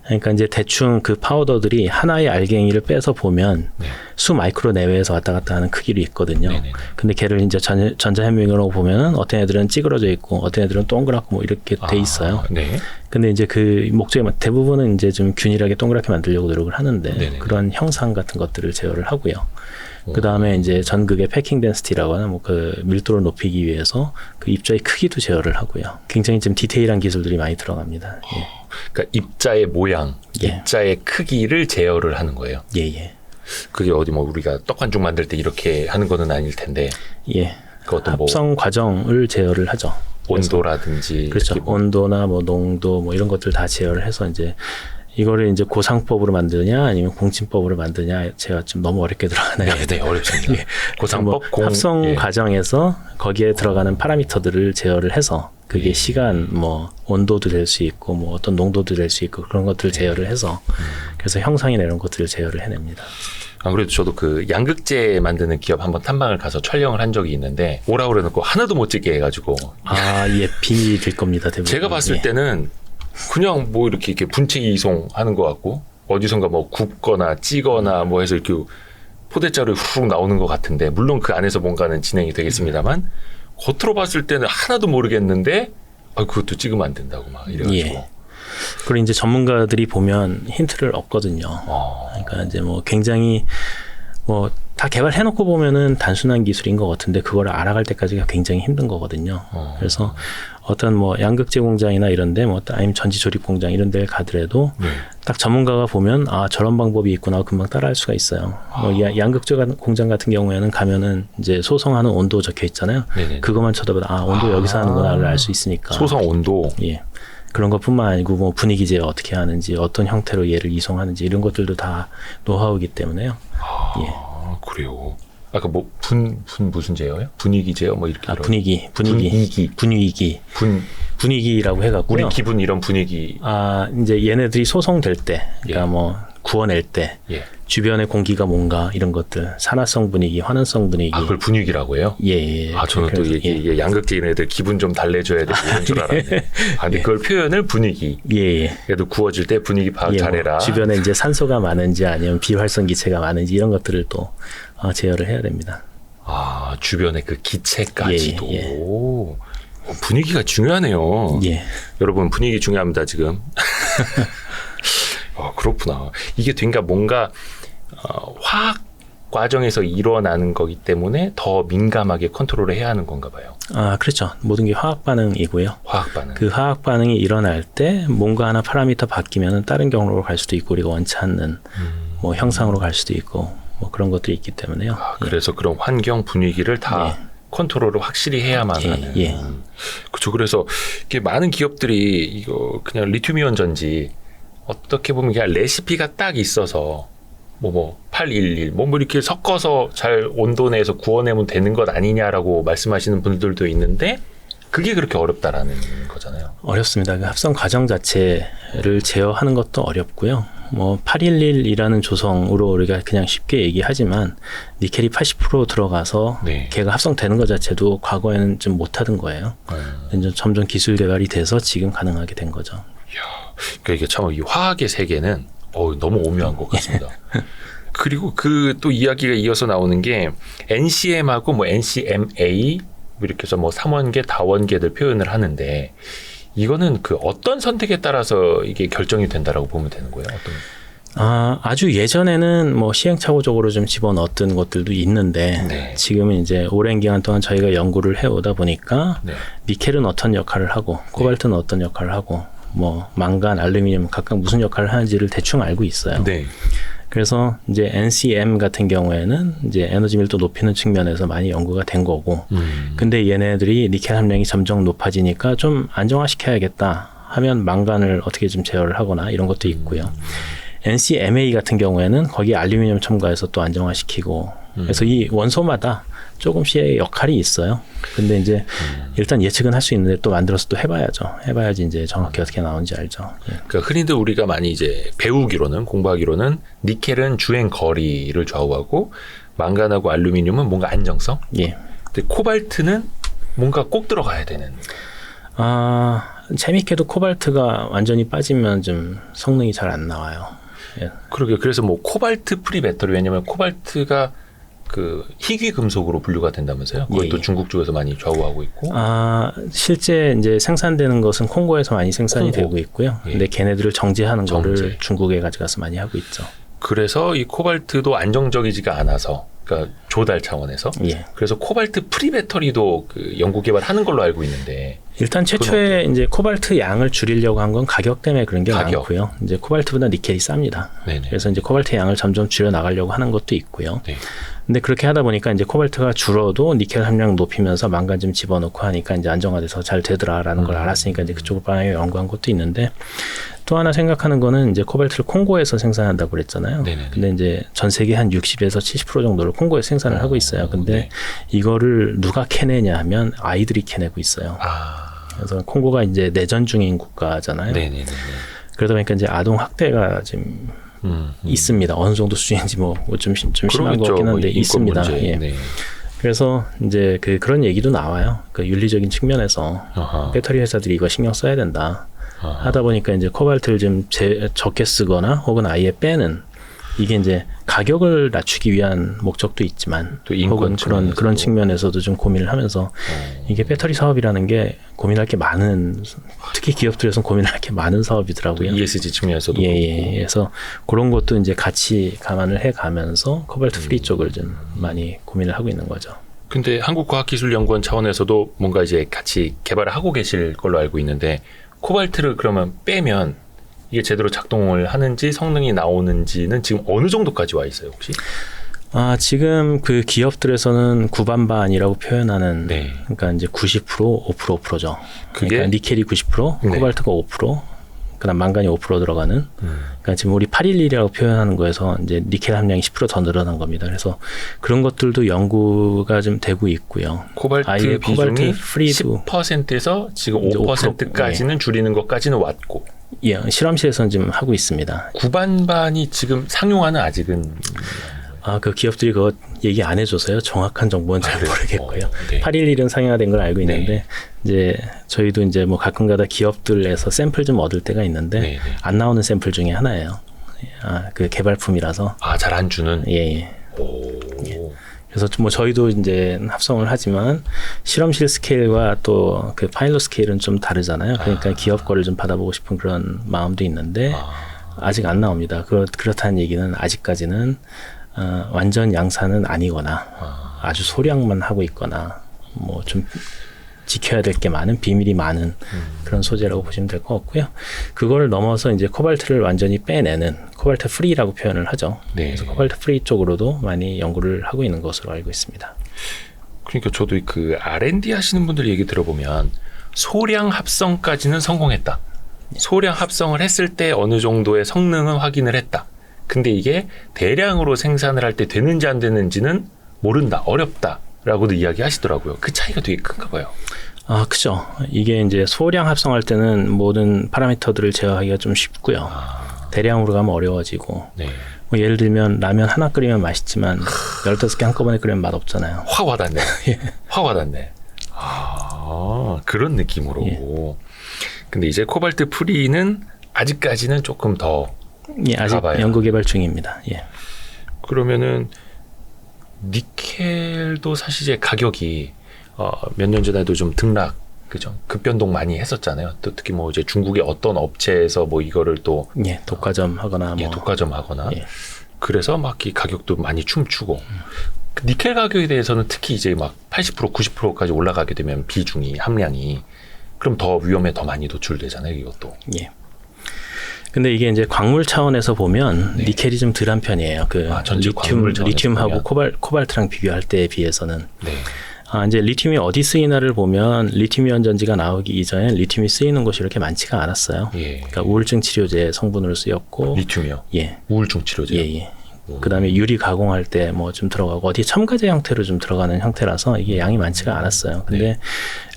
S2: 그러니까 이제 대충 그 파우더들이 하나의 알갱이를 빼서 보면
S1: 네.
S2: 수 마이크로 내외에서 왔다 갔다 하는 크기로 있거든요.
S1: 네네네.
S2: 근데 걔를 이제 전자현미경으로 보면은 어떤 애들은 찌그러져 있고 어떤 애들은 동그랗고 뭐 이렇게 돼 있어요.
S1: 네.
S2: 근데 이제 그 목적이 대부분은 이제 좀 균일하게 동그랗게 만들려고 노력을 하는데
S1: 네네네.
S2: 그런 형상 같은 것들을 제어를 하고요. 그 다음에 이제 전극의 패킹 덴시티라고 하는 뭐 그 밀도를 높이기 위해서 그 입자의 크기도 제어를 하고요. 굉장히 좀 디테일한 기술들이 많이 들어갑니다. 예.
S1: 그러니까 입자의 모양,
S2: 예.
S1: 입자의 크기를 제어를 하는 거예요.
S2: 예.
S1: 그게 어디 뭐 우리가 떡 한 쪽 만들 때 이렇게 하는 거는 아닐 텐데
S2: 예.
S1: 그것도 뭐
S2: 합성 과정을 제어를 하죠.
S1: 온도라든지
S2: 그렇죠.
S1: 이렇게 뭐
S2: 온도나 뭐 농도 뭐 이런 것들 다 제어를 해서 이제 이거를 이제 고상법으로 만드냐 아니면 공침법으로 만드냐 제가 좀 너무 어렵게 들어가나요?
S1: 네, 어렵습니다.
S2: 예.
S1: 고상법,
S2: 뭐 합성
S1: 예.
S2: 과정에서 거기에 들어가는 파라미터들을 제어를 해서 그게
S1: 예.
S2: 시간, 뭐 온도도 될 수 있고 뭐 어떤 농도도 될 수 있고 그런 것들 제어를 해서 그래서 형상이나 이런 것들을 제어를 해냅니다.
S1: 아무래도 저도 그 양극재 만드는 기업 한번 탐방을 가서 촬영을 한 적이 있는데 오라 그래놓고 하나도 못 찍게 해가지고
S2: 예, 비밀일 겁니다. 대부분.
S1: 제가 봤을
S2: 예.
S1: 때는 그냥 뭐 이렇게 분체 이송하는 것 같고 어디선가 뭐 굽거나 찌거나 뭐 해서 이렇게 포대자루 훅 나오는 것 같은데 물론 그 안에서 뭔가는 진행이 되겠습니다만 겉으로 봤을 때는 하나도 모르겠는데 그것도 찍으면 안 된다고 막 이래가지고
S2: 예. 그리고 이제 전문가들이 보면 힌트를 얻거든요. 그러니까 이제 뭐 굉장히 뭐 다 개발해놓고 보면은 단순한 기술인 것 같은데 그걸 알아갈 때까지가 굉장히 힘든 거거든요. 그래서 어떤 뭐 양극재 공장이나 이런데 뭐 아니면 전지 조립 공장 이런 데 가더라도 딱 전문가가 보면 저런 방법이 있구나 금방 따라할 수가 있어요. 뭐 양극재 공장 같은 경우에는 가면은 이제 소성하는 온도 적혀 있잖아요.
S1: 네네네.
S2: 그것만 쳐다봐도 온도 여기서 하는구나를 알 수 있으니까.
S1: 소성 온도
S2: 예. 그런 것뿐만 아니고 뭐 분위기 제어 어떻게 하는지 어떤 형태로 얘를 이송하는지 이런 것들도 다 노하우이기 때문에요. 예.
S1: 그래요. 아까 뭐 분 무슨 제어요? 분위기 제어 뭐 이렇게
S2: 분위기라고 해갖고요.
S1: 우리 기분 이런 분위기.
S2: 이제 얘네들이 소송될 때, 그러니까 뭐 구워낼 때
S1: 예.
S2: 주변의 공기가 뭔가 이런 것들, 산화성 분위기, 환원성 분위기.
S1: 그걸 분위기라고 해요?
S2: 예.
S1: 저는 또 이게 양극재인 애들 기분 좀 달래줘야 되고 이런 줄 알았네. 근데 그걸 표현을 분위기.
S2: 예.
S1: 그래도 구워질 때 분위기 파악 잘해라.
S2: 뭐 주변에 이제 산소가 많은지 아니면 비활성 기체가 많은지 이런 것들을 또 제어를 해야 됩니다.
S1: 주변에 그 기체까지도.
S2: 예.
S1: 분위기가 중요하네요.
S2: 예.
S1: 여러분 분위기 중요합니다 지금. 그렇구나. 이게 그러니까 뭔가 화학 과정에서 일어나는 거기 때문에 더 민감하게 컨트롤을 해야 하는 건가 봐요.
S2: 그렇죠. 모든 게 화학 반응이고요.
S1: 화학 반응.
S2: 그 화학 반응이 일어날 때 뭔가 하나 파라미터 바뀌면은 다른 경로로 갈 수도 있고 우리가 원치 않는 뭐 형상으로 갈 수도 있고 뭐 그런 것들이 있기 때문에요.
S1: 그래서 그런 환경 분위기를 다 컨트롤을 확실히 해야만 하는. 그렇죠. 그래서 이렇게 많은 기업들이 이거 그냥 리튬이온 전지 어떻게 보면 그냥 레시피가 딱 있어서 뭐 811 뭐 이렇게 섞어서 잘 온도 내에서 구워내면 되는 것 아니냐라고 말씀하시는 분들도 있는데 그게 그렇게 어렵다라는 거잖아요.
S2: 어렵습니다. 그 합성 과정 자체를 제어하는 것도 어렵고요. 뭐 811이라는 조성으로 우리가 그냥 쉽게 얘기하지만 니켈이 80% 들어가서 걔가 합성되는 것 자체도 과거에는 좀 못하던 거예요. 이제 점점 기술 개발이 돼서 지금 가능하게 된 거죠.
S1: 그러니까 이게 참 이 화학의 세계는 너무 오묘한 것 같습니다. 그리고 그 또 이야기가 이어서 나오는 게 NCM하고 뭐 NCMA 이렇게 해서 뭐 3원계, 다원계들 표현을 하는데 이거는 그 어떤 선택에 따라서 이게 결정이 된다라고 보면 되는 거예요?
S2: 아주 예전에는 뭐 시행착오적으로 좀 집어넣었던 것들도 있는데 지금은 이제 오랜 기간 동안 저희가 연구를 해오다 보니까 니켈은 어떤 역할을 하고 코발트는 어떤 역할을 하고 뭐 망간, 알루미늄 각각 무슨 역할을 하는지를 대충 알고 있어요. 그래서 이제 NCM 같은 경우에는 이제 에너지 밀도 높이는 측면에서 많이 연구가 된 거고, 근데 얘네들이 니켈 함량이 점점 높아지니까 좀 안정화시켜야겠다 하면 망간을 어떻게 좀 제어를 하거나 이런 것도 있고요. NCMA 같은 경우에는 거기에 알루미늄 첨가해서 또 안정화시키고, 그래서 이 원소마다 조금씩의 역할이 있어요. 근데 이제 일단 예측은 할 수 있는데 또 만들어서 또 해봐야죠. 해봐야지 이제 정확히 어떻게 나오는지 알죠.
S1: 그러니까 흔히들 우리가 많이 이제 배우기로는 공부하기로는 니켈은 주행 거리를 좌우하고 망간하고 알루미늄은 뭔가 안정성. 근데 코발트는 뭔가 꼭 들어가야 되는.
S2: 재밌게도 코발트가 완전히 빠지면 좀 성능이 잘 안 나와요.
S1: 그러게요. 그래서 뭐 코발트 프리 배터리 왜냐면 코발트가 그 희귀 금속으로 분류가 된다면서요? 그것도 중국 쪽에서 많이 좌우하고 있고.
S2: 실제 이제 생산되는 것은 콩고에서 많이 생산이 되고 있고요. 근데 걔네들을 정제하는 거를 중국에 가져가서 많이 하고 있죠.
S1: 그래서 이 코발트도 안정적이지가 않아서, 그러니까 조달 차원에서. 그래서 코발트 프리 배터리도 그 연구 개발하는 걸로 알고 있는데.
S2: 일단 최초에 이제 코발트 양을 줄이려고 한 건 가격 때문에 그런 게 많고요. 이제 코발트보다 니켈이 쌉니다. 그래서 이제 코발트 양을 점점 줄여 나가려고 하는 것도 있고요. 근데 그렇게 하다 보니까 이제 코발트가 줄어도 니켈 함량 높이면서 망간 좀 집어넣고 하니까 이제 안정화돼서 잘 되더라라는 걸 알았으니까 이제 그쪽 방향에 연구한 것도 있는데 또 하나 생각하는 거는 이제 코발트를 콩고에서 생산한다고 그랬잖아요. 근데 이제 전 세계 한 60에서 70% 정도를 콩고에서 생산을 하고 있어요. 근데 이거를 누가 캐내냐 하면 아이들이 캐내고 있어요. 그래서 콩고가 이제 내전 중인 국가잖아요. 그러다 보니까 이제 아동 학대가 지금 있습니다. 어느 정도 수준인지 뭐 좀 심한 것 같긴 한데 있습니다. 그래서 이제 그런 얘기도 나와요. 그 윤리적인 측면에서 배터리 회사들이 이거 신경 써야 된다. 하다 보니까 이제 코발트를 좀 적게 쓰거나 혹은 아예 빼는 이게 이제 가격을 낮추기 위한 목적도 있지만
S1: 또 인권
S2: 혹은 그런 측면에서도 좀 고민을 하면서 이게 배터리 사업이라는 게 고민할 게 많은 특히 기업들에서는 고민할 게 많은 사업이더라고요.
S1: ESG 측면에서도
S2: 그래서 그런 것도 이제 같이 감안을 해가면서 코발트 프리 쪽을 좀 많이 고민을 하고 있는 거죠.
S1: 근데 한국과학기술연구원 차원에서도 뭔가 이제 같이 개발을 하고 계실 걸로 알고 있는데 코발트를 그러면 빼면 이게 제대로 작동을 하는지 성능이 나오는지는 지금 어느 정도까지 와 있어요, 혹시?
S2: 지금 그 기업들에서는 구반반이라고 표현하는 그러니까 이제 90%, 5%죠. 그러니까 니켈이 90%, 코발트가 5%, 그다음 망간이 5% 들어가는. 그러니까 지금 우리 811이라고 표현하는 거에서 이제 니켈 함량이 10%더 늘어난 겁니다. 그래서 그런 것들도 연구가 좀 되고 있고요.
S1: 코발트
S2: 아예
S1: 비중이
S2: 코발트 프리도
S1: 10%에서 지금
S2: 이제
S1: 5%까지는 줄이는 것까지는 왔고
S2: 예, 실험실에서는 지금 하고 있습니다.
S1: 구반반이 지금 상용화는 아직은
S2: 그 기업들이 그거 얘기 안 해줘서요. 정확한 정보는 잘 모르겠고요.
S1: 네.
S2: 811은 상용화된 걸 알고 있는데
S1: 네.
S2: 이제 저희도 이제 뭐 가끔가다 기업들에서 샘플 좀 얻을 때가 있는데
S1: 네, 네.
S2: 안 나오는 샘플 중에 하나예요. 그 개발품이라서.
S1: 잘 안 주는.
S2: 예.
S1: 오.
S2: 그래서 뭐 저희도 이제 합성을 하지만 실험실 스케일과 또 그 파일럿 스케일은 좀 다르잖아요. 그러니까 기업 거를 좀 받아보고 싶은 그런 마음도 있는데 아직 안 나옵니다. 그렇다는 얘기는 아직까지는 완전 양산은 아니거나 아주 소량만 하고 있거나 뭐 좀 지켜야 될 게 많은 비밀이 많은 그런 소재라고 보시면 될 것 같고요. 그걸 넘어서 이제 코발트를 완전히 빼내는 코발트 프리라고 표현을 하죠.
S1: 네.
S2: 그래서 코발트 프리 쪽으로도 많이 연구를 하고 있는 것으로 알고 있습니다.
S1: 그러니까 저도 그 R&D 하시는 분들 얘기 들어보면 소량 합성까지는 성공했다. 소량 합성을 했을 때 어느 정도의 성능은 확인을 했다. 근데 이게 대량으로 생산을 할 때 되는지 안 되는지는 모른다. 어렵다라고도 이야기하시더라고요. 그 차이가 되게 큰가 봐요.
S2: 그죠. 이게 이제 소량 합성할 때는 모든 파라미터들을 제어하기가 좀 쉽고요. 대량으로 가면 어려워지고.
S1: 네.
S2: 뭐 예를 들면 라면 하나 끓이면 맛있지만 15개 한꺼번에 끓이면 맛없잖아요.
S1: 확 와닿네.
S2: 예.
S1: 확 와닿네. 그런 느낌으로.
S2: 예.
S1: 근데 이제 코발트 프리는 아직까지는 조금 더
S2: 예, 아직
S1: 가봐요.
S2: 연구 개발 중입니다. 예.
S1: 그러면은 니켈도 사실 이제 가격이 몇 년 전에도 좀 등락, 그죠? 급변동 많이 했었잖아요. 또 특히 뭐 이제 중국의 어떤 업체에서 뭐 이거를 또
S2: 예, 독과점 하거나 뭐
S1: 독과점 하거나
S2: 예.
S1: 그래서 막 이 가격도 많이 춤추고 그 니켈 가격에 대해서는 특히 이제 막 80% 90%까지 올라가게 되면 비중이 함량이 그럼 더 위험에 더 많이 노출되잖아요, 이것도.
S2: 예. 근데 이게 이제 광물 차원에서 보면
S1: 네.
S2: 니켈이 좀 덜한 편이에요.
S1: 전체 광물 차원에서
S2: 리튬하고
S1: 보면.
S2: 코발트랑 비교할 때에 비해서는.
S1: 네.
S2: 이제 리튬이 어디 쓰이나를 보면 리튬이온 전지가 나오기 이전에 리튬이 쓰이는 곳이 이렇게 많지가 않았어요.
S1: 예.
S2: 그러니까 우울증 치료제 성분으로 쓰였고,
S1: 리튬이요.
S2: 예,
S1: 우울증 치료제.
S2: 예. 그다음에 유리 가공할 때 뭐 좀 들어가고 어디 첨가제 형태로 좀 들어가는 형태라서 이게 양이 많지가 않았어요. 근데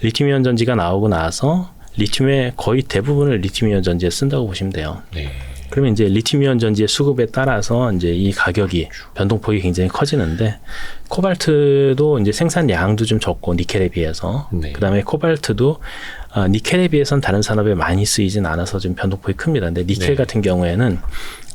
S2: 리튬이온 전지가 나오고 나서 리튬의 거의 대부분을 리튬이온 전지에 쓴다고 보시면 돼요.
S1: 네.
S2: 그러면 이제 리튬이온 전지의 수급에 따라서 이제 이 가격이 변동폭이 굉장히 커지는데 코발트도 이제 생산량도 좀 적고 니켈에 비해서
S1: 네.
S2: 그다음에 코발트도 니켈에 비해서는 다른 산업에 많이 쓰이진 않아서 좀 변동폭이 큽니다. 근데 니켈
S1: 네.
S2: 같은 경우에는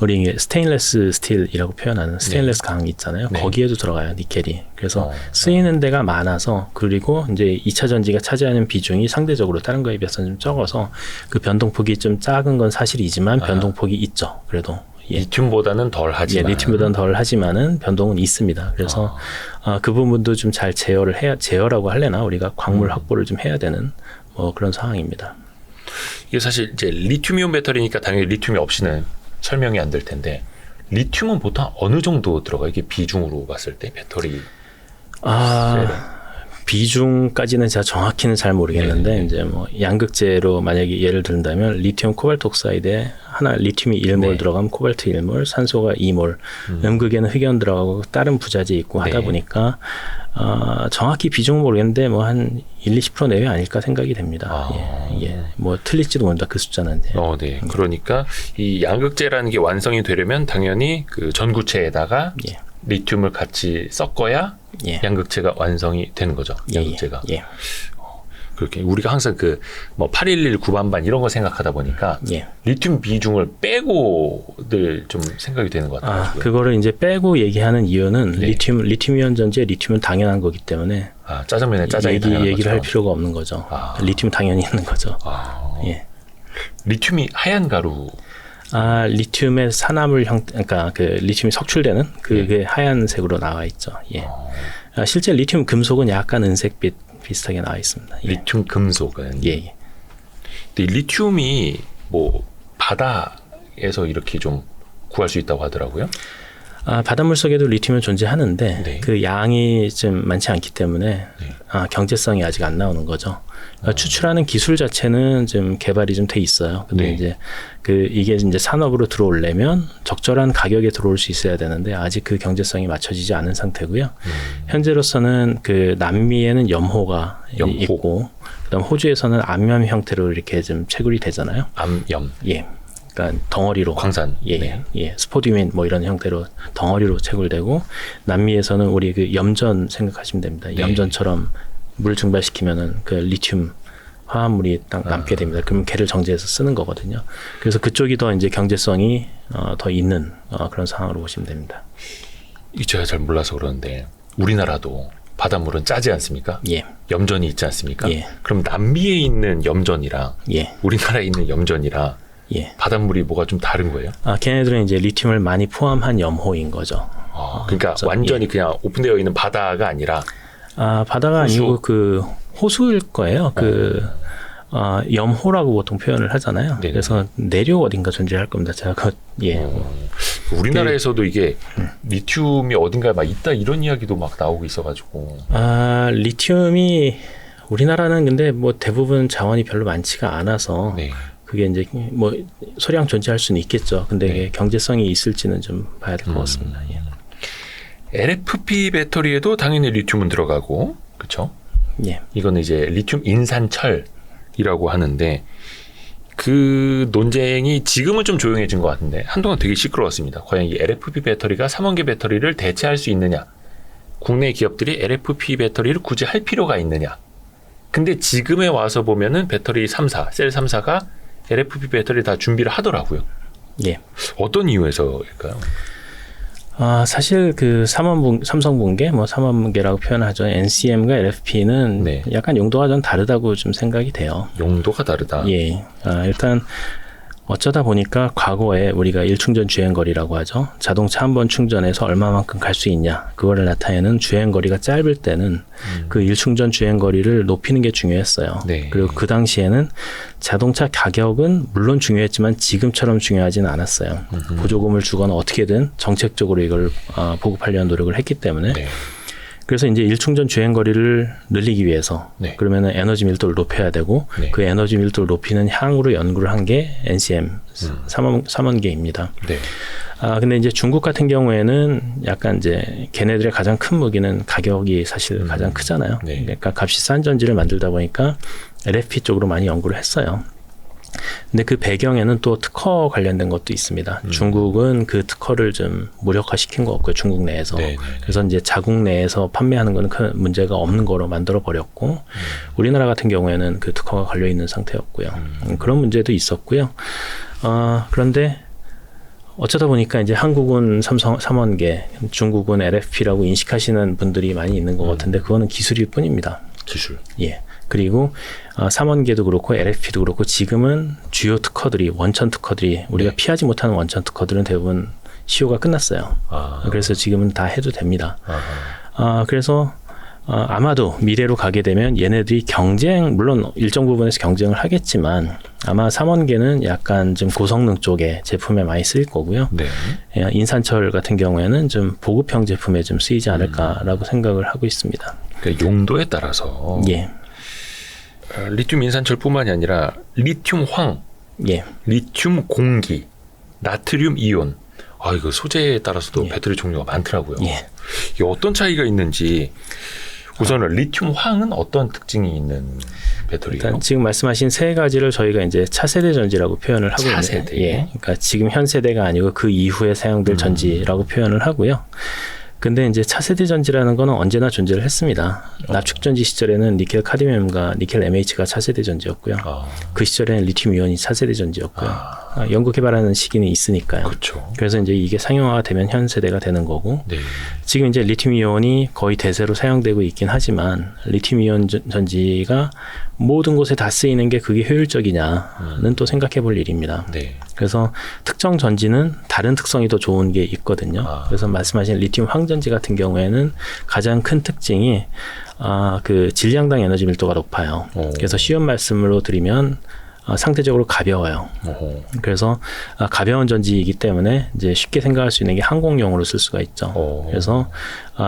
S2: 우리 스테인레스 스틸이라고 표현하는 스테인레스 강 있잖아요.
S1: 네.
S2: 거기에도 들어가요, 니켈이. 그래서
S1: 어.
S2: 쓰이는 데가 많아서 그리고 이제 2차 전지가 차지하는 비중이 상대적으로 다른 거에 비해서는 좀 적어서 그 변동폭이 좀 작은 건 사실이지만 변동폭이 있죠. 그래도. 예.
S1: 리튬보다는 덜 하지만.
S2: 예, 리튬보다는 덜 하지만은 변동은 있습니다. 그래서 그 부분도 좀 잘 제어라고 할래나 우리가 광물 확보를 좀 해야 되는 뭐 그런 상황입니다.
S1: 이게 사실 이제 리튬이온 배터리니까 당연히 리튬이 없이는 설명이 안 될 텐데 리튬은 보통 어느 정도 들어가 이게 비중으로 봤을 때 배터리.
S2: 비중까지는 제가 정확히는 잘 모르겠는데 이제 뭐 양극재로 만약에 예를 든다면 리튬 코발트 옥사이드에 하나 리튬이 1몰 들어가면 코발트 1몰, 산소가 2몰, 음극에는 흑연 들어가고 다른 부자재 있고 하다 보니까 정확히 비중은 모르겠는데 뭐 한 1-20% 내외 아닐까 생각이 됩니다. 예. 뭐 틀릴지도 모른다 그 숫자는.
S1: 네. 그러니까 이 양극재라는 게 완성이 되려면 당연히 그 전구체에다가 리튬을 같이 섞어야 양극재가 완성이 되는 거죠. 양극재가.
S2: 예.
S1: 그렇게 우리가 항상 그 뭐 811 구반반 이런 거 생각하다 보니까 리튬 비중을 빼고들 좀 생각이 되는 것 같아요.
S2: 그거를 이제 빼고 얘기하는 이유는 리튬이온 전지에 리튬은 당연한 거기 때문에
S1: 짜장면에 짜장이
S2: 얘기를 할 필요가 없는 거죠. 리튬은 당연히 있는 거죠. 예.
S1: 리튬이 하얀 가루.
S2: 리튬의 산화물 그러니까 그 리튬이 석출되는 그게 하얀색으로 나와 있죠. 예. 실제 리튬 금속은 약간 은색빛 비슷하게 나와 있습니다. 예.
S1: 리튬 금속은.
S2: 예.
S1: 근데 리튬이 뭐 바다에서 이렇게 좀 구할 수 있다고 하더라고요.
S2: 바닷물 속에도 리튬은 존재하는데
S1: 네.
S2: 그 양이 좀 많지 않기 때문에
S1: 네.
S2: 경제성이 아직 안 나오는 거죠. 추출하는 기술 자체는 좀 개발이 좀 돼 있어요. 근데
S1: 네.
S2: 이제 이게 이제 산업으로 들어오려면 적절한 가격에 들어올 수 있어야 되는데 아직 그 경제성이 맞춰지지 않은 상태고요. 현재로서는 그 남미에는 염호가
S1: 염호.
S2: 있고, 그다음 호주에서는 암염 형태로 이렇게 좀 채굴이 되잖아요.
S1: 암염,
S2: 예. 그러니까 덩어리로
S1: 광산.
S2: 예,
S1: 네.
S2: 예, 스포디민 뭐 이런 형태로 덩어리로 채굴되고, 남미에서는 우리 그 염전 생각하시면 됩니다.
S1: 네.
S2: 염전처럼 물 증발시키면은 그 리튬 화합물이 딱 남게 됩니다. 그럼 걔를 정제해서 쓰는 거거든요. 그래서 그쪽이 더 이제 경제성이 더 있는 그런 상황으로 보시면 됩니다.
S1: 이 제가 잘 몰라서 그러는데 우리나라도 바닷물은 짜지 않습니까?
S2: 예,
S1: 염전이 있지 않습니까?
S2: 예.
S1: 그럼 남미에 있는 염전이랑
S2: 예,
S1: 우리나라에 있는 염전이랑
S2: 예.
S1: 바닷물이 뭐가 좀 다른 거예요?
S2: 걔네들은 이제 리튬을 많이 포함한 염호인 거죠.
S1: 그러니까
S2: 그래서,
S1: 완전히 그냥 오픈되어 있는 바다가 아니라
S2: 바다가
S1: 호수.
S2: 아니고 그 호수일 거예요. 염호라고 보통 표현을 하잖아요.
S1: 네네.
S2: 그래서 내륙 어딘가 존재할 겁니다. 제가
S1: 우리나라에서도 이게 리튬이 어딘가에 막 있다 이런 이야기도 막 나오고 있어가지고.
S2: 리튬이 우리나라는 근데 뭐 대부분 자원이 별로 많지가 않아서
S1: 네.
S2: 그게 이제 뭐 소량 존재할 수는 있겠죠. 근데
S1: 네.
S2: 이게 경제성이 있을지는 좀 봐야 될 것 같습니다. 예.
S1: LFP 배터리에도 당연히 리튬은 들어가고, 그렇죠?
S2: 예.
S1: 이거는 이제 리튬 인산철이라고 하는데 그 논쟁이 지금은 좀 조용해진 것 같은데 한동안 되게 시끄러웠습니다. 과연 이 LFP 배터리가 3원계 배터리를 대체할 수 있느냐? 국내 기업들이 LFP 배터리를 굳이 할 필요가 있느냐? 근데 지금에 와서 보면은 배터리 3사, 셀 3사가 LFP 배터리 다 준비를 하더라고요.
S2: 예.
S1: 어떤 이유에서일까요?
S2: 사실 그 삼성분계, 뭐 삼원계라고 표현하죠. NCM과 LFP는
S1: 네.
S2: 약간 용도가 좀 다르다고 좀 생각이 돼요.
S1: 용도가 다르다.
S2: 예. 일단 어쩌다 보니까 과거에 우리가 일충전 주행거리라고 하죠. 자동차 한 번 충전해서 얼마만큼 갈 수 있냐. 그거를 나타내는 주행거리가 짧을 때는 그 일충전 주행거리를 높이는 게 중요했어요.
S1: 네.
S2: 그리고 그 당시에는 자동차 가격은 물론 중요했지만 지금처럼 중요하지는 않았어요. 보조금을 주거나 어떻게든 정책적으로 이걸 보급하려는 노력을 했기 때문에
S1: 네.
S2: 그래서 이제 일충전 주행 거리를 늘리기 위해서
S1: 네.
S2: 그러면은 에너지 밀도를 높여야 되고
S1: 네.
S2: 그 에너지 밀도를 높이는 향으로 연구를 한 게 NCM 삼원계입니다.
S1: 네.
S2: 근데 이제 중국 같은 경우에는 약간 이제 걔네들의 가장 큰 무기는 가격이 사실 가장 크잖아요.
S1: 네.
S2: 그러니까 값이 싼 전지를 만들다 보니까 LFP 쪽으로 많이 연구를 했어요. 근데 그 배경에는 또 특허 관련된 것도 있습니다. 중국은 그 특허를 좀 무력화시킨 것 같고요. 중국 내에서.
S1: 네, 네, 네.
S2: 그래서 이제 자국 내에서 판매하는 거는 큰 문제가 없는 거로 만들어 버렸고 우리나라 같은 경우에는 그 특허가 걸려 있는 상태였고요. 그런 문제도 있었고요. 그런데 어쩌다 보니까 이제 한국은 삼원계, 중국은 LFP라고 인식하시는 분들이 많이 있는 것 같은데 그거는 기술일 뿐입니다.
S1: 기술.
S2: 예. 그리고 삼원계도 그렇고 LFP도 그렇고 지금은 주요 특허들이 원천 특허들이 우리가 피하지 못하는 원천 특허들은 대부분 시효가 끝났어요. 그래서 지금은 다 해도 됩니다. 그래서 아마도 미래로 가게 되면 얘네들이 물론 일정 부분에서 경쟁을 하겠지만 아마 삼원계는 약간 좀 고성능 쪽의 제품에 많이 쓰일 거고요.
S1: 네.
S2: 인산철 같은 경우에는 좀 보급형 제품에 좀 쓰이지 않을까라고 생각을 하고 있습니다.
S1: 그러니까 용도에 따라서
S2: 예.
S1: 리튬 인산철뿐만이 아니라 리튬 황,
S2: 예.
S1: 리튬 공기, 나트륨 이온. 이거 소재에 따라서도 배터리 종류가 많더라고요.
S2: 예.
S1: 이게 어떤 차이가 있는지 우선은 리튬 황은 어떤 특징이 있는 배터리예요?
S2: 일단 지금 말씀하신 세 가지를 저희가 이제 차세대 전지라고 표현을 하고
S1: 차세대.
S2: 있는데, 예, 그러니까 지금 현 세대가 아니고 그 이후에 사용될 전지라고 표현을 하고요. 근데 이제 차세대 전지라는 거는 언제나 존재를 했습니다. 납축 전지 시절에는 니켈 카드뮴과 니켈 MH가 차세대 전지였고요. 그 시절에는 리튬 이온이 차세대 전지였고요. 연구 개발하는 시기는 있으니까요.
S1: 그렇죠.
S2: 그래서 이제 이게 상용화가 되면 현 세대가 되는 거고.
S1: 네.
S2: 지금 이제 리튬 이온이 거의 대세로 사용되고 있긴 하지만 리튬 이온 전지가 모든 곳에 다 쓰이는 게 그게 효율적이냐는 또 생각해 볼 일입니다.
S1: 네.
S2: 그래서 특정 전지는 다른 특성이 더 좋은 게 있거든요. 그래서 말씀하신 리튬 황전지 같은 경우에는 가장 큰 특징이 그 질량당 에너지 밀도가 높아요. 그래서 쉬운 말씀으로 드리면 상대적으로 가벼워요.
S1: 어허.
S2: 그래서 가벼운 전지이기 때문에 이제 쉽게 생각할 수 있는 게 항공용으로 쓸 수가 있죠. 그래서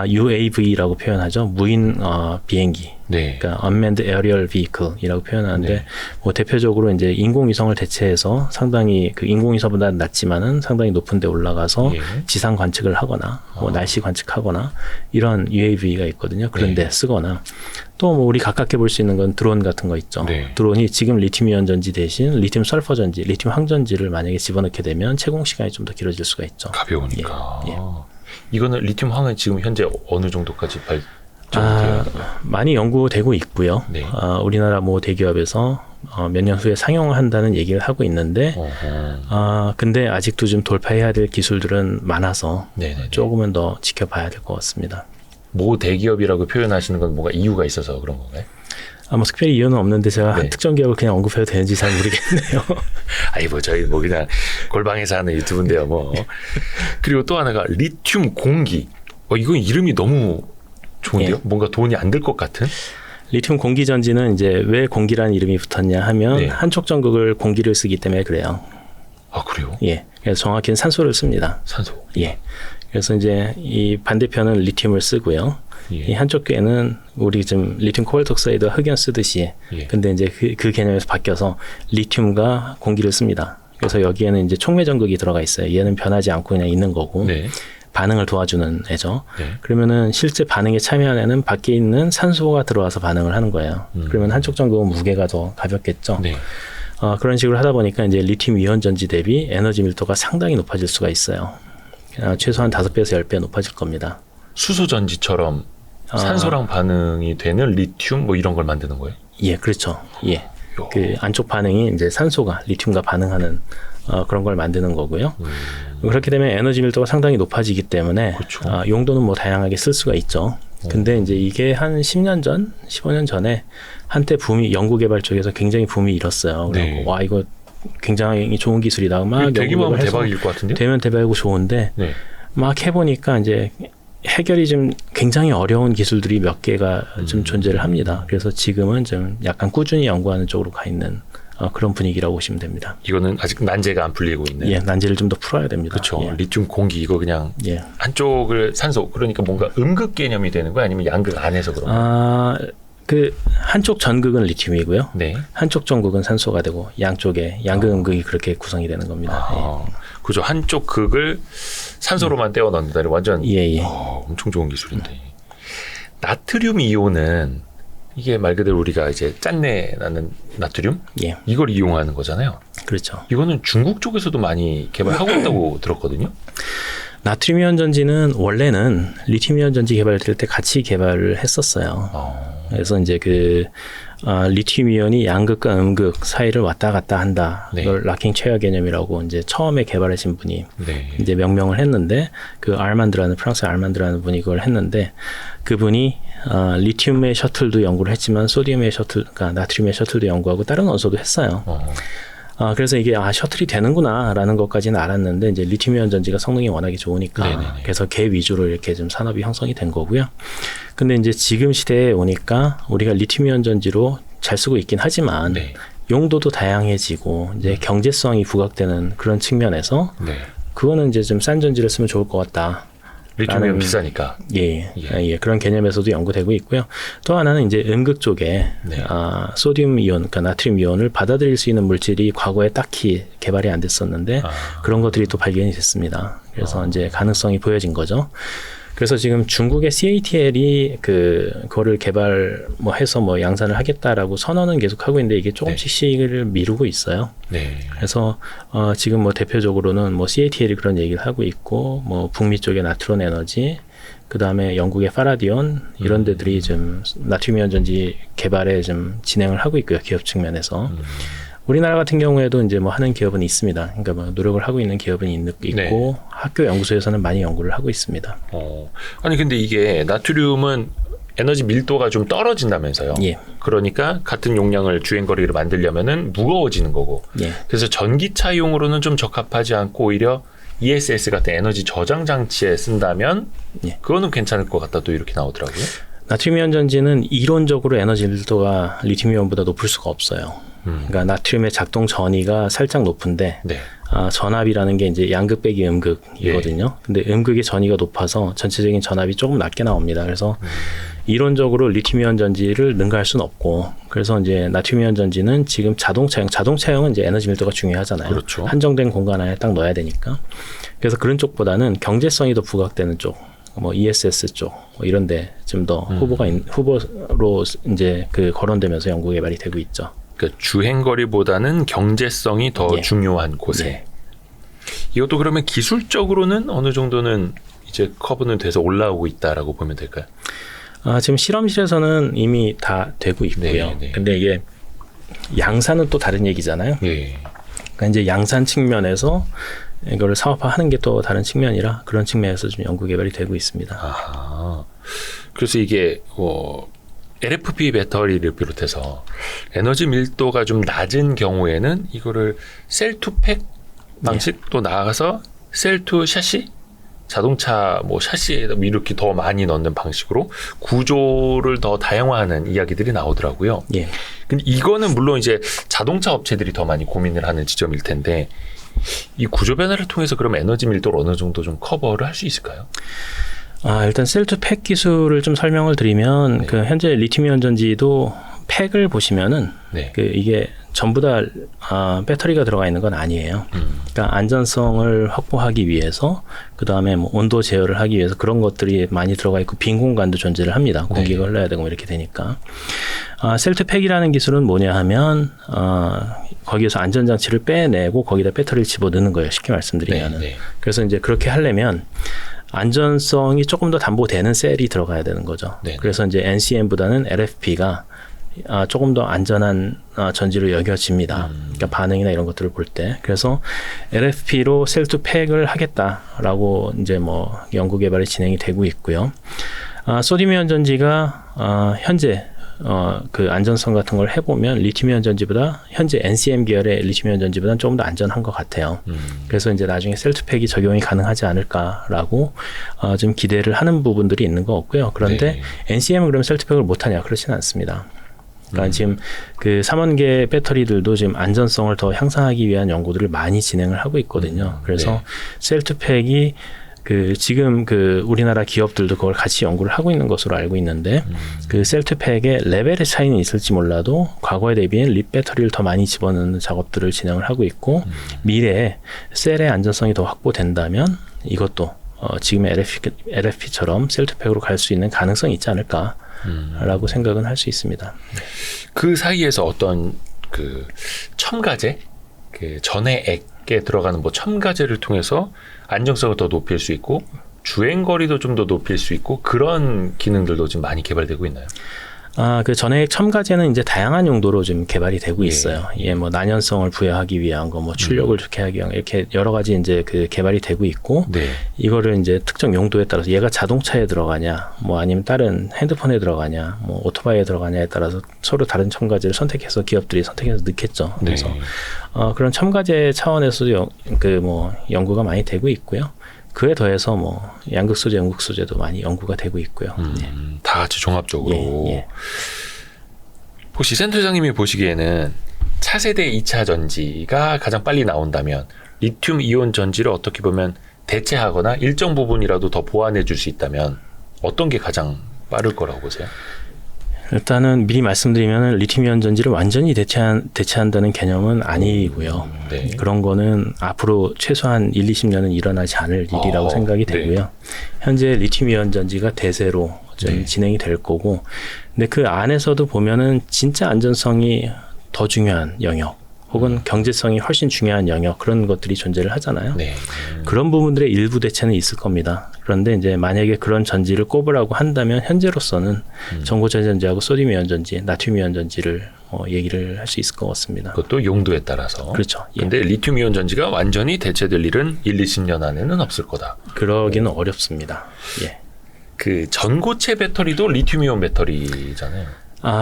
S2: UAV라고 표현하죠. 무인 비행기.
S1: 네.
S2: 그러니까 Unmanned Aerial Vehicle이라고 표현하는데
S1: 네.
S2: 뭐 대표적으로 이제 인공위성을 대체해서 상당히 그 인공위성보다 낮지만은 상당히 높은 데 올라가서
S1: 예.
S2: 지상 관측을 하거나 뭐 날씨 관측하거나 이런 UAV가 있거든요. 그런 데
S1: 네.
S2: 쓰거나 또 뭐 우리 가깝게 볼 수 있는 건 드론 같은 거 있죠.
S1: 네.
S2: 드론이 지금 리튬 이온 전지 대신 리튬 설퍼 전지, 리튬 항전지를 만약에 집어넣게 되면 채공 시간이 좀 더 길어질 수가 있죠.
S1: 가벼우니까.
S2: 예, 예.
S1: 이거는 리튬 황은 지금 현재 어느 정도까지 발전되어 있는 거예요?
S2: 많이 연구되고 있고요.
S1: 네.
S2: 우리나라 뭐 대기업에서 몇 년 후에 상용한다는 얘기를 하고 있는데 근데 아직도 좀 돌파해야 될 기술들은 많아서
S1: 네네네.
S2: 조금은 더 지켜봐야 될 것 같습니다.
S1: 모 대기업이라고 표현하시는 건 뭔가 이유가 있어서 그런 건가요?
S2: 뭐 특별히 이유는 없는데 제가
S1: 네.
S2: 한 특정 기업을 그냥 언급해도 되는지 잘 모르겠네요.
S1: 아니 뭐 저희 뭐 그냥 골방에서 하는 유튜브인데요 뭐. 그리고 또 하나가 리튬 공기. 이건 이름이 너무 좋은데요?
S2: 예.
S1: 뭔가 돈이 안 들 것 같은?
S2: 리튬 공기 전지는 이제 왜 공기라는 이름이 붙었냐 하면
S1: 네.
S2: 한쪽 전극을 공기를 쓰기 때문에 그래요.
S1: 아 그래요?
S2: 예. 그래서 정확히는 산소를 씁니다.
S1: 산소.
S2: 예. 그래서 이제 이 반대편은 리튬을 쓰고요.
S1: 예.
S2: 이 한쪽 꾀는 우리 지금 리튬 코발트 옥사이드 흑연 쓰듯이
S1: 예.
S2: 근데 이제 그 개념에서 바뀌어서 리튬과 공기를 씁니다. 그래서 여기에는 이제 촉매 전극이 들어가 있어요. 얘는 변하지 않고 그냥 있는 거고
S1: 네.
S2: 반응을 도와주는 애죠.
S1: 네.
S2: 그러면은 실제 반응에 참여하는 애는 밖에 있는 산소가 들어와서 반응을 하는 거예요. 그러면 한쪽 전극은 무게가 더 가볍겠죠.
S1: 네.
S2: 그런 식으로 하다 보니까 이제 리튬 이온 전지 대비 에너지 밀도가 상당히 높아질 수가 있어요. 최소한 5배에서 10배 높아질 겁니다.
S1: 수소 전지처럼 산소랑 반응이 되는 리튬 뭐 이런 걸 만드는 거예요?
S2: 예, 그렇죠. 예. 그 안쪽 반응이 이제 산소가 리튬과 반응하는 그런 걸 만드는 거고요. 그렇게 되면 에너지 밀도가 상당히 높아지기 때문에
S1: 그렇죠.
S2: 용도는 뭐 다양하게 쓸 수가 있죠. 근데 이제 이게 한 10년 전, 15년 전에 한때 붐이 연구 개발 쪽에서 굉장히 붐이 일었어요.
S1: 네.
S2: 그리고 와 이거 굉장히 좋은 기술이다. 막
S1: 되기만 하면
S2: 연구해서
S1: 대박일 것 같은데요?
S2: 되면 대박이고 좋은데
S1: 네.
S2: 막 해보니까 이제 해결이 좀 굉장히 어려운 기술들이 몇 개가 좀 존재를 합니다. 그래서 지금은 좀 약간 꾸준히 연구하는 쪽으로 가 있는 그런 분위기라고 보시면 됩니다.
S1: 이거는 아직 난제가 안 풀리고 있는.
S2: 예, 난제를 좀 더 풀어야 됩니다.
S1: 그렇죠.
S2: 예.
S1: 리튬 공기 이거 그냥
S2: 예.
S1: 한쪽을 산소 그러니까 뭔가 음극 개념이 되는 거야 아니면 양극 안에서 그런 거야?
S2: 그 한쪽 전극은 리튬이고요.
S1: 네.
S2: 한쪽 전극은 산소가 되고 양쪽에 양극 음극이 그렇게 구성이 되는 겁니다.
S1: 그죠. 한쪽 극을 산소로만 떼어 넣는다는 완전
S2: 예.
S1: 엄청 좋은 기술인데. 나트륨 이온은 이게 말 그대로 우리가 이제 짠내 나는 나트륨
S2: 예.
S1: 이걸 이용하는 거잖아요.
S2: 그렇죠.
S1: 이거는 중국 쪽에서도 많이 개발하고 있다고 들었거든요.
S2: 나트륨 이온 전지는 원래는 리튬 이온 전지 개발될 때 같이 개발을 했었어요. 그래서 이제 리튬 이온이 양극과 음극 사이를 왔다 갔다 한다.
S1: 네.
S2: 이걸 락킹 체어 개념이라고 이제 처음에 개발하신 분이
S1: 네.
S2: 이제 명명을 했는데 프랑스 알만드라는 분이 그걸 했는데 그분이 리튬의 셔틀도 연구를 했지만 소디움의 셔틀, 그러니까 나트륨의 셔틀도 연구하고 다른 원소도 했어요. 그래서 이게 셔틀이 되는구나라는 것까지는 알았는데 이제 리튬 이온 전지가 성능이 워낙에 좋으니까
S1: 네네네.
S2: 그래서 걔 위주로 이렇게 좀 산업이 형성이 된 거고요. 근데 이제 지금 시대에 오니까 우리가 리튬 이온 전지로 잘 쓰고 있긴 하지만
S1: 네.
S2: 용도도 다양해지고 이제 경제성이 부각되는 그런 측면에서
S1: 네.
S2: 그거는 이제 좀 싼 전지를 쓰면 좋을 것 같다.
S1: 리튬이 비싸니까.
S2: 예, 그런 개념에서도 연구되고 있고요. 또 하나는 이제 음극 쪽에
S1: 네.
S2: 소듐 이온, 그러니까 나트륨 이온을 받아들일 수 있는 물질이 과거에 딱히 개발이 안 됐었는데 그런 것들이 또 발견이 됐습니다. 그래서 이제 가능성이 보여진 거죠. 그래서 지금 중국의 CATL이 그거를 개발 해서 양산을 하겠다라고 선언은 계속 하고 있는데 이게 조금씩 시기를 미루고 있어요.
S1: 네.
S2: 그래서 지금 대표적으로는 CATL이 그런 얘기를 하고 있고 북미 쪽의 나트론 에너지 그다음에 영국의 파라디온 이런 데들이 좀 나트륨 이온 전지 개발에 좀 진행을 하고 있고요. 기업 측면에서. 우리나라 같은 경우에도 이제 하는 기업은 있습니다. 그러니까 노력을 하고 있는 기업은 있고
S1: 네.
S2: 학교 연구소에서는 많이 연구를 하고 있습니다.
S1: 아니 근데 이게 나트륨은 에너지 밀도가 좀 떨어진다면서요.
S2: 예.
S1: 그러니까 같은 용량을 주행거리를 만들려면은 무거워지는 거고.
S2: 예.
S1: 그래서 전기차용으로는 좀 적합하지 않고 오히려 ESS 같은 에너지 저장 장치에 쓴다면
S2: 예.
S1: 그거는 괜찮을 것 같다 또 이렇게 나오더라고요.
S2: 나트륨 이온 전지는 이론적으로 에너지 밀도가 리튬 이온보다 높을 수가 없어요. 그러니까 나트륨의 작동 전위가 살짝 높은데
S1: 네.
S2: 전압이라는 게 이제 양극 빼기 음극이거든요. 근데 음극의 전위가 높아서 전체적인 전압이 조금 낮게 나옵니다. 그래서 이론적으로 리튬이온 전지를 능가할 수는 없고, 그래서 이제 나트륨이온 전지는 지금 자동차용은 이제 에너지 밀도가 중요하잖아요.
S1: 그렇죠.
S2: 한정된 공간 안에 딱 넣어야 되니까. 그래서 그런 쪽보다는 경제성이 더 부각되는 쪽, 뭐 ESS 쪽, 뭐 이런데 좀 더 후보로 이제 그 거론되면서 연구 개발이 되고 있죠.
S1: 그러니까 주행거리보다는 경제성이 더
S2: 예.
S1: 중요한 곳에.
S2: 예.
S1: 이것도 그러면 기술적으로는 어느 정도는 이제 커브는 돼서 올라오고 있다라고 보면 될까요?
S2: 지금 실험실에서는 이미 다 되고 있고요.
S1: 네, 네.
S2: 근데 이게 양산은 또 다른 얘기잖아요.
S1: 예.
S2: 그러니까 이제 양산 측면에서 이거를 사업화하는 게 또 다른 측면이라 그런 측면에서 좀 연구 개발이 되고 있습니다.
S1: 아하. 그래서 이게 LFP 배터리를 비롯해서 에너지 밀도가 좀 낮은 경우에는 이거를 셀 투 팩 방식 또 나아가서 셀 투 샤시, 자동차 뭐 샤시에 이렇게 더 많이 넣는 방식으로 구조를 더 다양화하는 이야기들이 나오더라고요.
S2: 예.
S1: 근데 이거는 물론 이제 자동차 업체들이 더 많이 고민을 하는 지점일 텐데, 이 구조 변화를 통해서 그럼 에너지 밀도를 어느 정도 좀 커버를 할 수 있을까요?
S2: 일단 셀 투 팩 기술을 좀 설명을 드리면,
S1: 네.
S2: 그 현재 리튬이온 전지도 팩을 보시면은
S1: 네.
S2: 그 이게 전부 다 배터리가 들어가 있는 건 아니에요. 그러니까 안전성을 확보하기 위해서, 그 다음에 뭐 온도 제어를 하기 위해서 그런 것들이 많이 들어가 있고 빈 공간도 존재를 합니다. 공기가 흘러야 되고 이렇게 되니까. 셀 투 팩이라는 기술은 뭐냐 하면 거기에서 안전장치를 빼내고 거기다 배터리를 집어넣는 거예요. 쉽게 말씀드리면은.
S1: 네.
S2: 그래서 이제 그렇게 하려면 안전성이 조금 더 담보되는 셀이 들어가야 되는 거죠.
S1: 네.
S2: 그래서 이제 NCM보다는 LFP가 조금 더 안전한 전지로 여겨집니다. 그러니까 반응이나 이런 것들을 볼 때. 그래서 LFP로 셀 투 팩을 하겠다라고 이제 뭐 연구 개발이 진행이 되고 있고요. 소듐이온 전지가 현재 그 안전성 같은 걸 해보면 리튬이온 전지보다 현재 NCM 계열의 리튬이온 전지보다는 조금 더 안전한 것 같아요. 그래서 이제 나중에 셀 투 팩이 적용이 가능하지 않을까라고 좀 기대를 하는 부분들이 있는 것 같고요. 그런데
S1: 네.
S2: NCM은 그럼 셀 투 팩을 못하냐? 그렇지는 않습니다. 그러니까 지금 그 3원계 배터리들도 지금 안전성을 더 향상하기 위한 연구들을 많이 진행을 하고 있거든요. 그래서
S1: 네.
S2: 셀 투 팩이 그 지금 그 우리나라 기업들도 그걸 같이 연구를 하고 있는 것으로 알고 있는데, 그 셀 투 팩의 레벨의 차이는 있을지 몰라도 과거에 대비해 립 배터리를 더 많이 집어넣는 작업들을 진행을 하고 있고, 미래에 셀의 안전성이 더 확보된다면 이것도 지금의 LFP처럼 셀 투 팩으로 갈 수 있는 가능성이 있지 않을까라고 생각은 할 수 있습니다.
S1: 그 사이에서 어떤 그 첨가제, 그 전해액에 들어가는 뭐 첨가제를 통해서 안정성을 더 높일 수 있고 주행거리도 좀 더 높일 수 있고 그런 기능들도 지금 많이 개발되고 있나요?
S2: 그 전해액 첨가제는 이제 다양한 용도로 좀 개발이 되고 있어요. 예, 뭐 난연성을 부여하기 위한 거, 뭐 출력을 좋게 하기 위한 거, 이렇게 여러 가지 이제 그 개발이 되고 있고,
S1: 네.
S2: 이거를 이제 특정 용도에 따라서 얘가 자동차에 들어가냐, 뭐 아니면 다른 핸드폰에 들어가냐, 뭐 오토바이에 들어가냐에 따라서 서로 다른 첨가제를 선택해서 기업들이 선택해서 넣겠죠. 그래서
S1: 네.
S2: 그런 첨가제 차원에서도 그 뭐 연구가 많이 되고 있고요. 그에 더해서 뭐 양극 소재, 음극 소재도 많이 연구가 되고 있고요. 예.
S1: 다 같이 종합적으로.
S2: 예.
S1: 혹시 센터장님이 보시기에는 차세대 2차 전지가 가장 빨리 나온다면 리튬 이온 전지를 어떻게 보면 대체하거나 일정 부분이라도 더 보완해 줄 수 있다면 어떤 게 가장 빠를 거라고 보세요?
S2: 일단은 미리 말씀드리면 리튬이온 전지를 완전히 대체한다는 개념은 아니고요.
S1: 네.
S2: 그런 거는 앞으로 최소한 1, 20년은 일어나지 않을 일이라고 생각이
S1: 네.
S2: 되고요. 현재 리튬이온 전지가 대세로 좀
S1: 네.
S2: 진행이 될 거고, 근데 그 안에서도 보면은 진짜 안전성이 더 중요한 영역, 혹은 경제성이 훨씬 중요한 영역, 그런 것들이 존재를 하잖아요.
S1: 네.
S2: 그런 부분들의 일부 대체는 있을 겁니다. 그런데 이제 만약에 그런 전지를 꼽으라고 한다면 현재로서는 전고체 전지하고 소듐이온 전지, 나트륨이온 전지를 얘기를 할 수 있을 것 같습니다.
S1: 그것도 용도에 따라서.
S2: 그렇죠. 예.
S1: 근데 리튬 이온 전지가 완전히 대체될 일은 1, 20년 안에는 없을 거다.
S2: 그러기는 어렵습니다. 예.
S1: 그 전고체 배터리도 리튬 이온 배터리잖아요.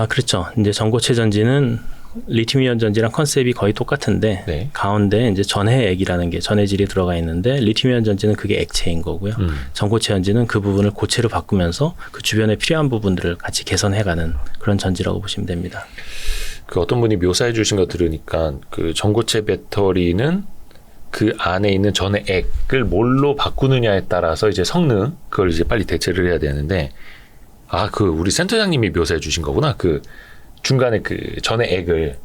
S2: 그렇죠. 이제 전고체 전지는 리튬이온 전지랑 컨셉이 거의 똑같은데,
S1: 네.
S2: 가운데 이제 전해액이라는 게 전해질이 들어가 있는데, 리튬이온 전지는 그게 액체인 거고요. 전고체 전지는 그 부분을 고체로 바꾸면서 그 주변에 필요한 부분들을 같이 개선해가는 그런 전지라고 보시면 됩니다.
S1: 그 어떤 분이 묘사해 주신 거 들으니까 그 전고체 배터리는 그 안에 있는 전의 액을 뭘로 바꾸느냐에 따라서 이제 성능 그걸 이제 빨리 대체를 해야 되는데 그 우리 센터장님이 묘사해 주신 거구나. 그 중간에 그 전의 액을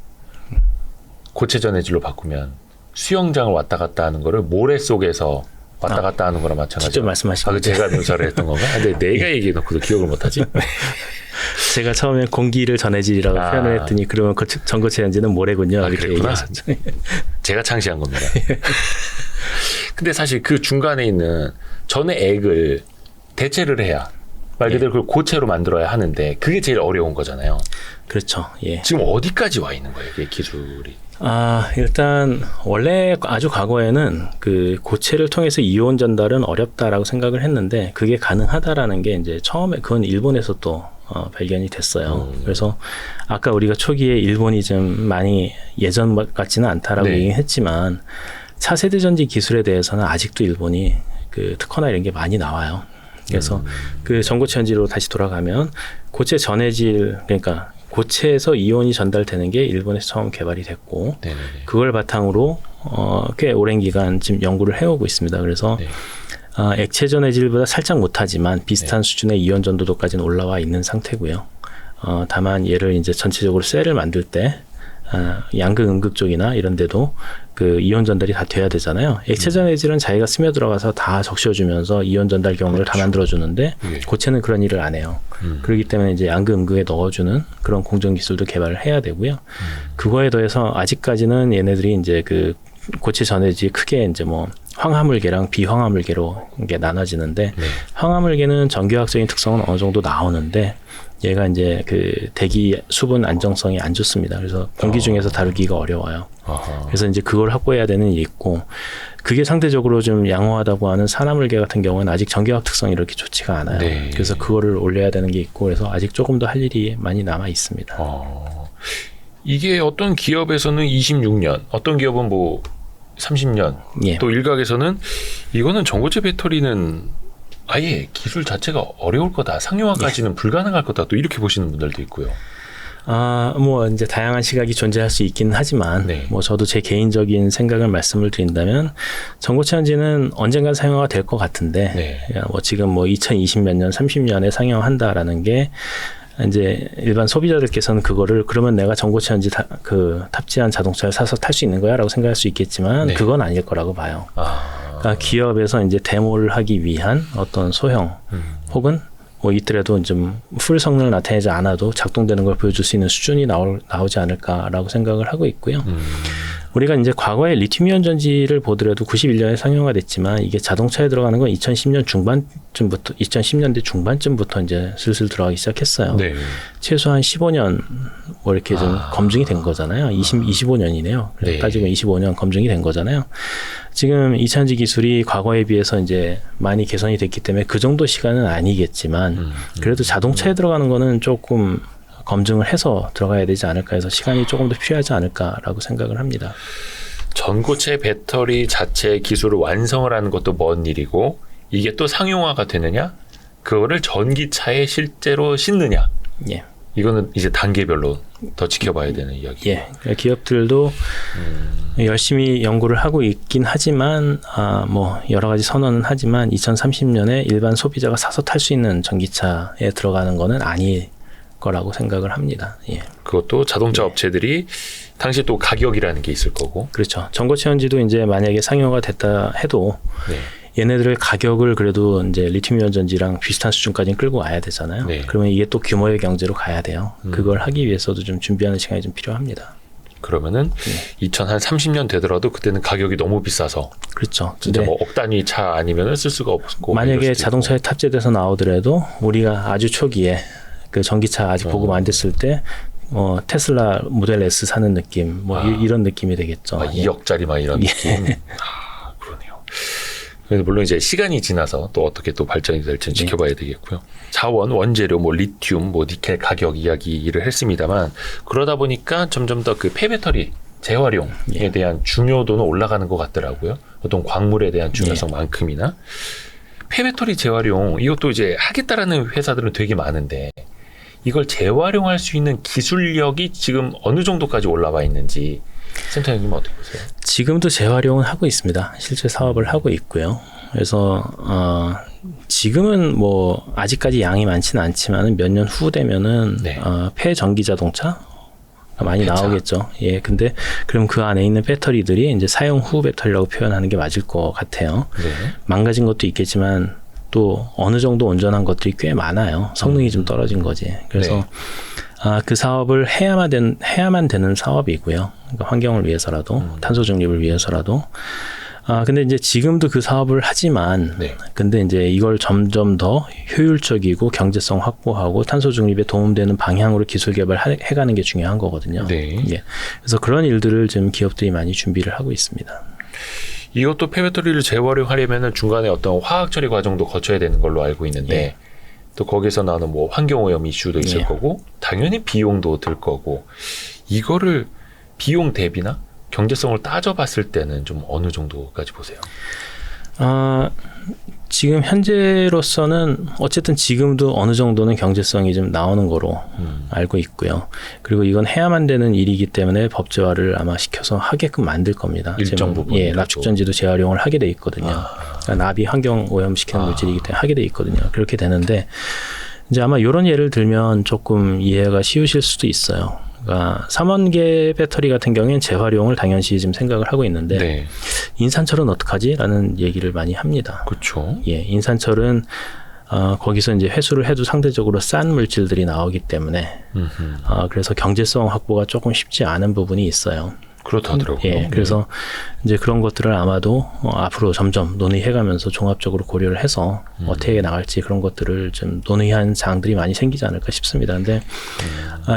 S1: 고체 전해질로 바꾸면 수영장을 왔다 갔다 하는 거를 모래 속에서 왔다 갔다 하는 거랑 마찬가지로.
S2: 직접 말씀하신
S1: 그 제가 묘사를 했던 건가? 근데 내가 얘기해 놓고도 기억을 못 하지?
S2: 제가 처음에 공기를 전해질이라고 표현을 했더니 그러면 그 전고체 전지는 모래군요. 이렇게 얘기하셨죠.
S1: 제가 창시한 겁니다. 근데 사실 그 중간에 있는 전의 액을 대체를 해야 말 그대로 그걸 고체로 만들어야 하는데 그게 제일 어려운 거잖아요.
S2: 그렇죠. 예.
S1: 지금 어디까지 와 있는 거예요, 이게 기술이?
S2: 일단 원래 아주 과거에는 그 고체를 통해서 이온 전달은 어렵다라고 생각을 했는데 그게 가능하다라는 게 이제 처음에 그건 일본에서 또 발견이 됐어요. 그래서 아까 우리가 초기에 일본이 좀 많이 예전 같지는 않다라고
S1: 네.
S2: 얘기했지만 차세대 전지 기술에 대해서는 아직도 일본이 그 특허나 이런 게 많이 나와요. 그래서 그 전고체 전지로 다시 돌아가면 고체 전해질 그러니까 고체에서 이온이 전달되는 게 일본에서 처음 개발이 됐고
S1: 네네네.
S2: 그걸 바탕으로 꽤 오랜 기간 지금 연구를 해오고 있습니다. 그래서
S1: 네.
S2: 액체 전해질보다 살짝 못하지만 비슷한 수준의 이온 전도도까지는 올라와 있는 상태고요. 다만 얘를 이제 전체적으로 셀을 만들 때 양극, 음극 쪽이나 이런 데도 그 이온 전달이 다 돼야 되잖아요. 액체 전해질은 자기가 스며들어가서 다 적셔주면서 이온 전달 경로를 다 만들어주는데 고체는 그런 일을 안 해요. 그렇기 때문에 이제 양극, 음극에 넣어주는 그런 공정 기술도 개발을 해야 되고요. 그거에 더해서 아직까지는 얘네들이 이제 그 고체 전해질 크게 이제 뭐 황화물계랑 비황화물계로 이게 나눠지는데 황화물계는 전기화학적인 특성은 어느 정도 나오는데 얘가 이제 그 대기 수분 안정성이 안 좋습니다. 그래서 공기 중에서 다루기가 어려워요. 그래서 이제 그걸 확보해야 되는 일이 있고 그게 상대적으로 좀 양호하다고 하는 산화물계 같은 경우는 아직 전기화학 특성이 이렇게 좋지가 않아요.
S1: 네.
S2: 그래서 그거를 올려야 되는 게 있고 그래서 아직 조금 더 할 일이 많이 남아 있습니다.
S1: 이게 어떤 기업에서는 26년, 어떤 기업은 뭐 30년,
S2: 예.
S1: 또 일각에서는 이거는 전고체 배터리는 아예 기술 자체가 어려울 거다, 상용화까지는 불가능할 거다, 또 이렇게 보시는 분들도 있고요.
S2: 뭐 이제 다양한 시각이 존재할 수 있긴 하지만 뭐 저도 제 개인적인 생각을 말씀을 드린다면 전고체 전지는 언젠간 상용화가 될 것 같은데 뭐 지금 뭐 2020 몇 년, 30년에 상용화한다라는 게 이제 일반 소비자들께서는 그거를 그러면 내가 전고체 전지 탑재한 자동차를 사서 탈 수 있는 거야라고 생각할 수 있겠지만 그건 아닐 거라고 봐요. 그러니까 기업에서 이제 데모를 하기 위한 어떤 소형 혹은 뭐 있더라도 좀 풀 성능을 나타내지 않아도 작동되는 걸 보여줄 수 있는 수준이 나오지 않을까라고 생각을 하고 있고요. 우리가 이제 과거에 리튬이온 전지를 보더라도 91년에 상용화가 됐지만 이게 자동차에 들어가는 건 2010년 중반쯤부터 2010년대 중반쯤부터 이제 슬슬 들어가기 시작했어요. 최소한 15년 뭐 이렇게 좀 검증이 된 거잖아요. 25년이네요. 따지고 25년 검증이 된 거잖아요. 지금 이차전지 기술이 과거에 비해서 이제 많이 개선이 됐기 때문에 그 정도 시간은 아니겠지만 그래도 자동차에 들어가는 거는 조금 검증을 해서 들어가야 되지 않을까 해서 시간이 조금 더 필요하지 않을까라고 생각을 합니다.
S1: 전고체 배터리 자체 기술을 완성을 하는 것도 먼 일이고 이게 또 상용화가 되느냐? 그거를 전기차에 실제로 싣느냐? 이거는 이제 단계별로 더 지켜봐야 되는 이야기예요.
S2: 기업들도 열심히 연구를 하고 있긴 하지만 뭐 여러 가지 선언은 하지만 2030년에 일반 소비자가 사서 탈 수 있는 전기차에 들어가는 거는 아닐 거라고 생각을 합니다.
S1: 그것도 자동차 업체들이 당시 또 가격이라는 게 있을 거고.
S2: 그렇죠. 전고체 전지도 이제 만약에 상용화가 됐다 해도 얘네들의 가격을 그래도 이제 리튬이온 전지랑 비슷한 수준까지는 끌고 와야 되잖아요. 그러면 이게 또 규모의 경제로 가야 돼요. 그걸 하기 위해서도 좀 준비하는 시간이 좀 필요합니다.
S1: 그러면은 2030년 되더라도 그때는 가격이 너무 비싸서
S2: 그렇죠.
S1: 진짜 뭐 억 단위 차 아니면은 쓸 수가 없고
S2: 만약에 자동차에 탑재돼서 나오더라도 우리가 아주 초기에 그 전기차 아직 보급 안 됐을 때 테슬라 모델 S 사는 느낌 뭐 이런 느낌이 되겠죠.
S1: 2억짜리 막 이런 느낌. 그러네요. 그래서 물론 이제 시간이 지나서 또 어떻게 또 발전이 될지는 지켜봐야 되겠고요. 자원, 원재료, 뭐 리튬, 뭐 니켈 가격 이야기를 했습니다만 그러다 보니까 점점 더 그 폐배터리 재활용에 대한 중요도는 올라가는 것 같더라고요. 어떤 광물에 대한 중요성만큼이나 폐배터리 재활용 이것도 이제 하겠다라는 회사들은 되게 많은데 이걸 재활용할 수 있는 기술력이 지금 어느 정도까지 올라와 있는지 센터장님 어떻게 보세요?
S2: 지금도 재활용은 하고 있습니다. 실제 사업을 하고 있고요. 그래서 지금은 뭐 아직까지 양이 많지는 않지만 몇 년 후 되면은
S1: 네.
S2: 폐전기 자동차 많이
S1: 폐차.
S2: 나오겠죠. 예, 근데 그럼 그 안에 있는 배터리들이 이제 사용 후 배터리라고 표현하는 게 맞을 것 같아요.
S1: 네.
S2: 망가진 것도 있겠지만 또 어느 정도 온전한 것들이 꽤 많아요. 성능이 좀 떨어진 거지. 그래서
S1: 네.
S2: 그 사업을 해야만 되는 사업이고요. 그러니까 환경을 위해서라도 탄소 중립을 위해서라도. 근데 이제 지금도 그 사업을 하지만,
S1: 네.
S2: 근데 이제 이걸 점점 더 효율적이고 경제성 확보하고 탄소 중립에 도움되는 방향으로 기술 개발해가는 게 중요한 거거든요.
S1: 네.
S2: 예. 그래서 그런 일들을 지금 기업들이 많이 준비를 하고 있습니다.
S1: 이것도 폐배터리를 재활용하려면 중간에 어떤 화학 처리 과정도 거쳐야 되는 걸로 알고 있는데
S2: 예.
S1: 또 거기서 나오는 뭐 환경오염 이슈도 있을
S2: 예.
S1: 거고 당연히 비용도 들 거고 이거를 비용 대비나 경제성을 따져봤을 때는 좀 어느 정도까지 보세요?
S2: 지금 현재로서는 어쨌든 지금도 어느 정도는 경제성이 좀 나오는 거로 알고 있고요. 그리고 이건 해야만 되는 일이기 때문에 법제화를 아마 시켜서 하게끔 만들 겁니다.
S1: 일정
S2: 지금,
S1: 부분.
S2: 예, 납축전지도 재활용을 하게 돼 있거든요. 그러니까 납이 환경 오염시키는 물질이기 때문에 하게 돼 있거든요. 그렇게 되는데 이제 아마 이런 예를 들면 조금 이해가 쉬우실 수도 있어요. 그러니까 3원계 배터리 같은 경우에는 재활용을 당연히 지금 생각을 하고 있는데
S1: 네.
S2: 인산철은 어떡하지? 라는 얘기를 많이 합니다.
S1: 그렇죠.
S2: 예, 인산철은 거기서 이제 회수를 해도 상대적으로 싼 물질들이 나오기 때문에 그래서 경제성 확보가 조금 쉽지 않은 부분이 있어요.
S1: 그렇다더라고요.
S2: 예, 그래서 이제 그런 것들을 아마도 앞으로 점점 논의해가면서 종합적으로 고려를 해서 어떻게 나갈지 그런 것들을 좀 논의한 사항들이 많이 생기지 않을까 싶습니다. 근데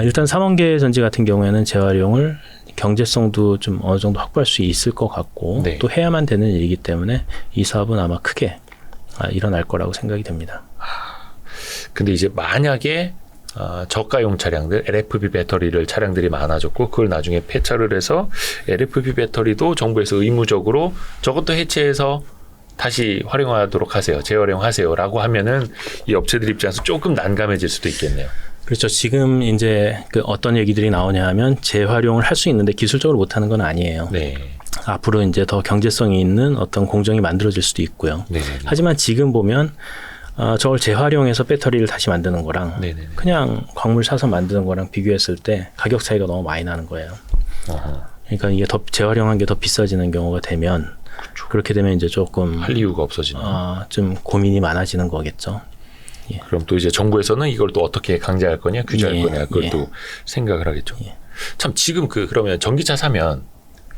S2: 일단 3원계 전지 같은 경우에는 재활용을 경제성도 좀 어느 정도 확보할 수 있을 것 같고
S1: 네.
S2: 또 해야만 되는 일이기 때문에 이 사업은 아마 크게 일어날 거라고 생각이 됩니다.
S1: 근데 이제 만약에 저가용 차량들 LFP 배터리를 차량들이 많아졌고 그걸 나중에 폐차를 해서 LFP 배터리도 정부에서 의무적으로 저것도 해체해서 다시 활용하도록 하세요. 재활용하세요. 라고 하면은 이 업체들 입장에서 조금 난감해질 수도 있겠네요.
S2: 그렇죠. 지금 이제 그 어떤 얘기들이 나오냐 하면 재활용을 할 수 있는데 기술적으로 못하는 건 아니에요.
S1: 네.
S2: 앞으로 이제 더 경제성이 있는 어떤 공정이 만들어질 수도 있고요.
S1: 네.
S2: 하지만 지금 보면 저걸 재활용해서 배터리를 다시 만드는 거랑
S1: 네네.
S2: 그냥 광물 사서 만드는 거랑 비교했을 때 가격 차이가 너무 많이 나는 거예요. 그러니까 이게 더 재활용한 게 더 비싸지는 경우가 되면 그렇게 되면 이제 조금
S1: 할 이유가 없어지는.
S2: 좀 고민이 많아지는 거겠죠.
S1: 그럼 또 이제 정부에서는 이걸 또 어떻게 강제할 거냐, 규제할
S2: 예,
S1: 거냐, 그걸
S2: 예.
S1: 또 생각을 하겠죠.
S2: 예.
S1: 참 지금 그러면 전기차 사면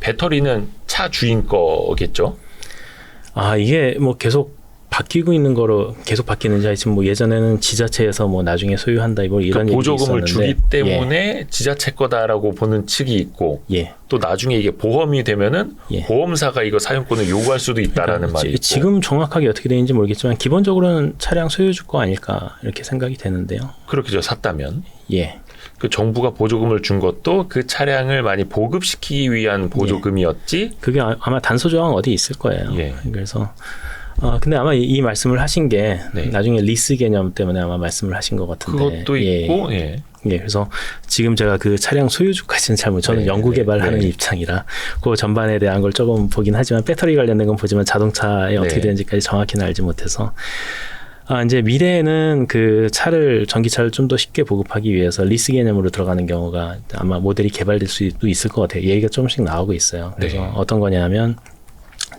S1: 배터리는 차 주인 거겠죠?
S2: 이게 뭐 계속 바뀌고 있는 거로 계속 바뀌는지 하여튼 뭐 예전에는 지자체에서 뭐 나중에 소유한다 이런 얘기도
S1: 보조금을
S2: 있었는데
S1: 주기 때문에 지자체 거다라고 보는 측이 있고
S2: 예.
S1: 또 나중에 이게 보험이 되면은
S2: 예.
S1: 보험사가 이거 사용권을 요구할 수도 있다라는 말이 있고.
S2: 지금 정확하게 어떻게 되는지 모르겠지만 기본적으로는 차량 소유주 거 아닐까 이렇게 생각이 되는데요.
S1: 그렇게죠. 샀다면
S2: 예.
S1: 그 정부가 보조금을 준 것도 그 차량을 많이 보급시키기 위한 보조금이었지.
S2: 그게 아마 단서 조항 어디 있을 거예요.
S1: 예.
S2: 그래서 근데 아마 이 말씀을 하신 게
S1: 네.
S2: 나중에 리스 개념 때문에 아마 말씀을 하신 것 같은데.
S1: 그것도 있고, 예.
S2: 예, 그래서 지금 제가 그 차량 소유주까지는 잘 저는
S1: 네,
S2: 연구
S1: 네,
S2: 개발하는
S1: 네.
S2: 입장이라 그 전반에 대한 걸 조금 보긴 하지만 배터리 관련된 건 보지만 자동차에 어떻게
S1: 네.
S2: 되는지까지 정확히는 알지 못해서 이제 미래에는 그 전기차를 좀 더 쉽게 보급하기 위해서 리스 개념으로 들어가는 경우가 아마 모델이 개발될 수도 있을 것 같아요. 얘기가 조금씩 나오고 있어요. 그래서
S1: 네.
S2: 어떤 거냐면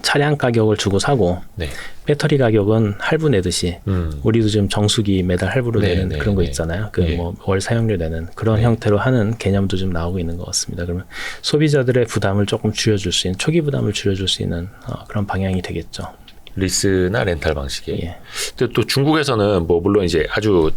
S2: 차량 가격을 주고 사고
S1: 네.
S2: 배터리 가격은 할부 내듯이 우리도 지금 정수기 매달 할부로
S1: 네,
S2: 내는
S1: 네,
S2: 그런 거
S1: 네.
S2: 있잖아요. 그
S1: 네.
S2: 뭐 월 사용료 내는 그런
S1: 네.
S2: 형태로 하는 개념도 좀 나오고 있는 것 같습니다. 그러면 소비자들의 부담을 조금 줄여줄 수 있는 초기 부담을 줄여줄 수 있는 그런 방향이 되겠죠.
S1: 리스나 렌탈 방식에.
S2: 예.
S1: 근데 또 중국에서는 뭐 물론 이제 아주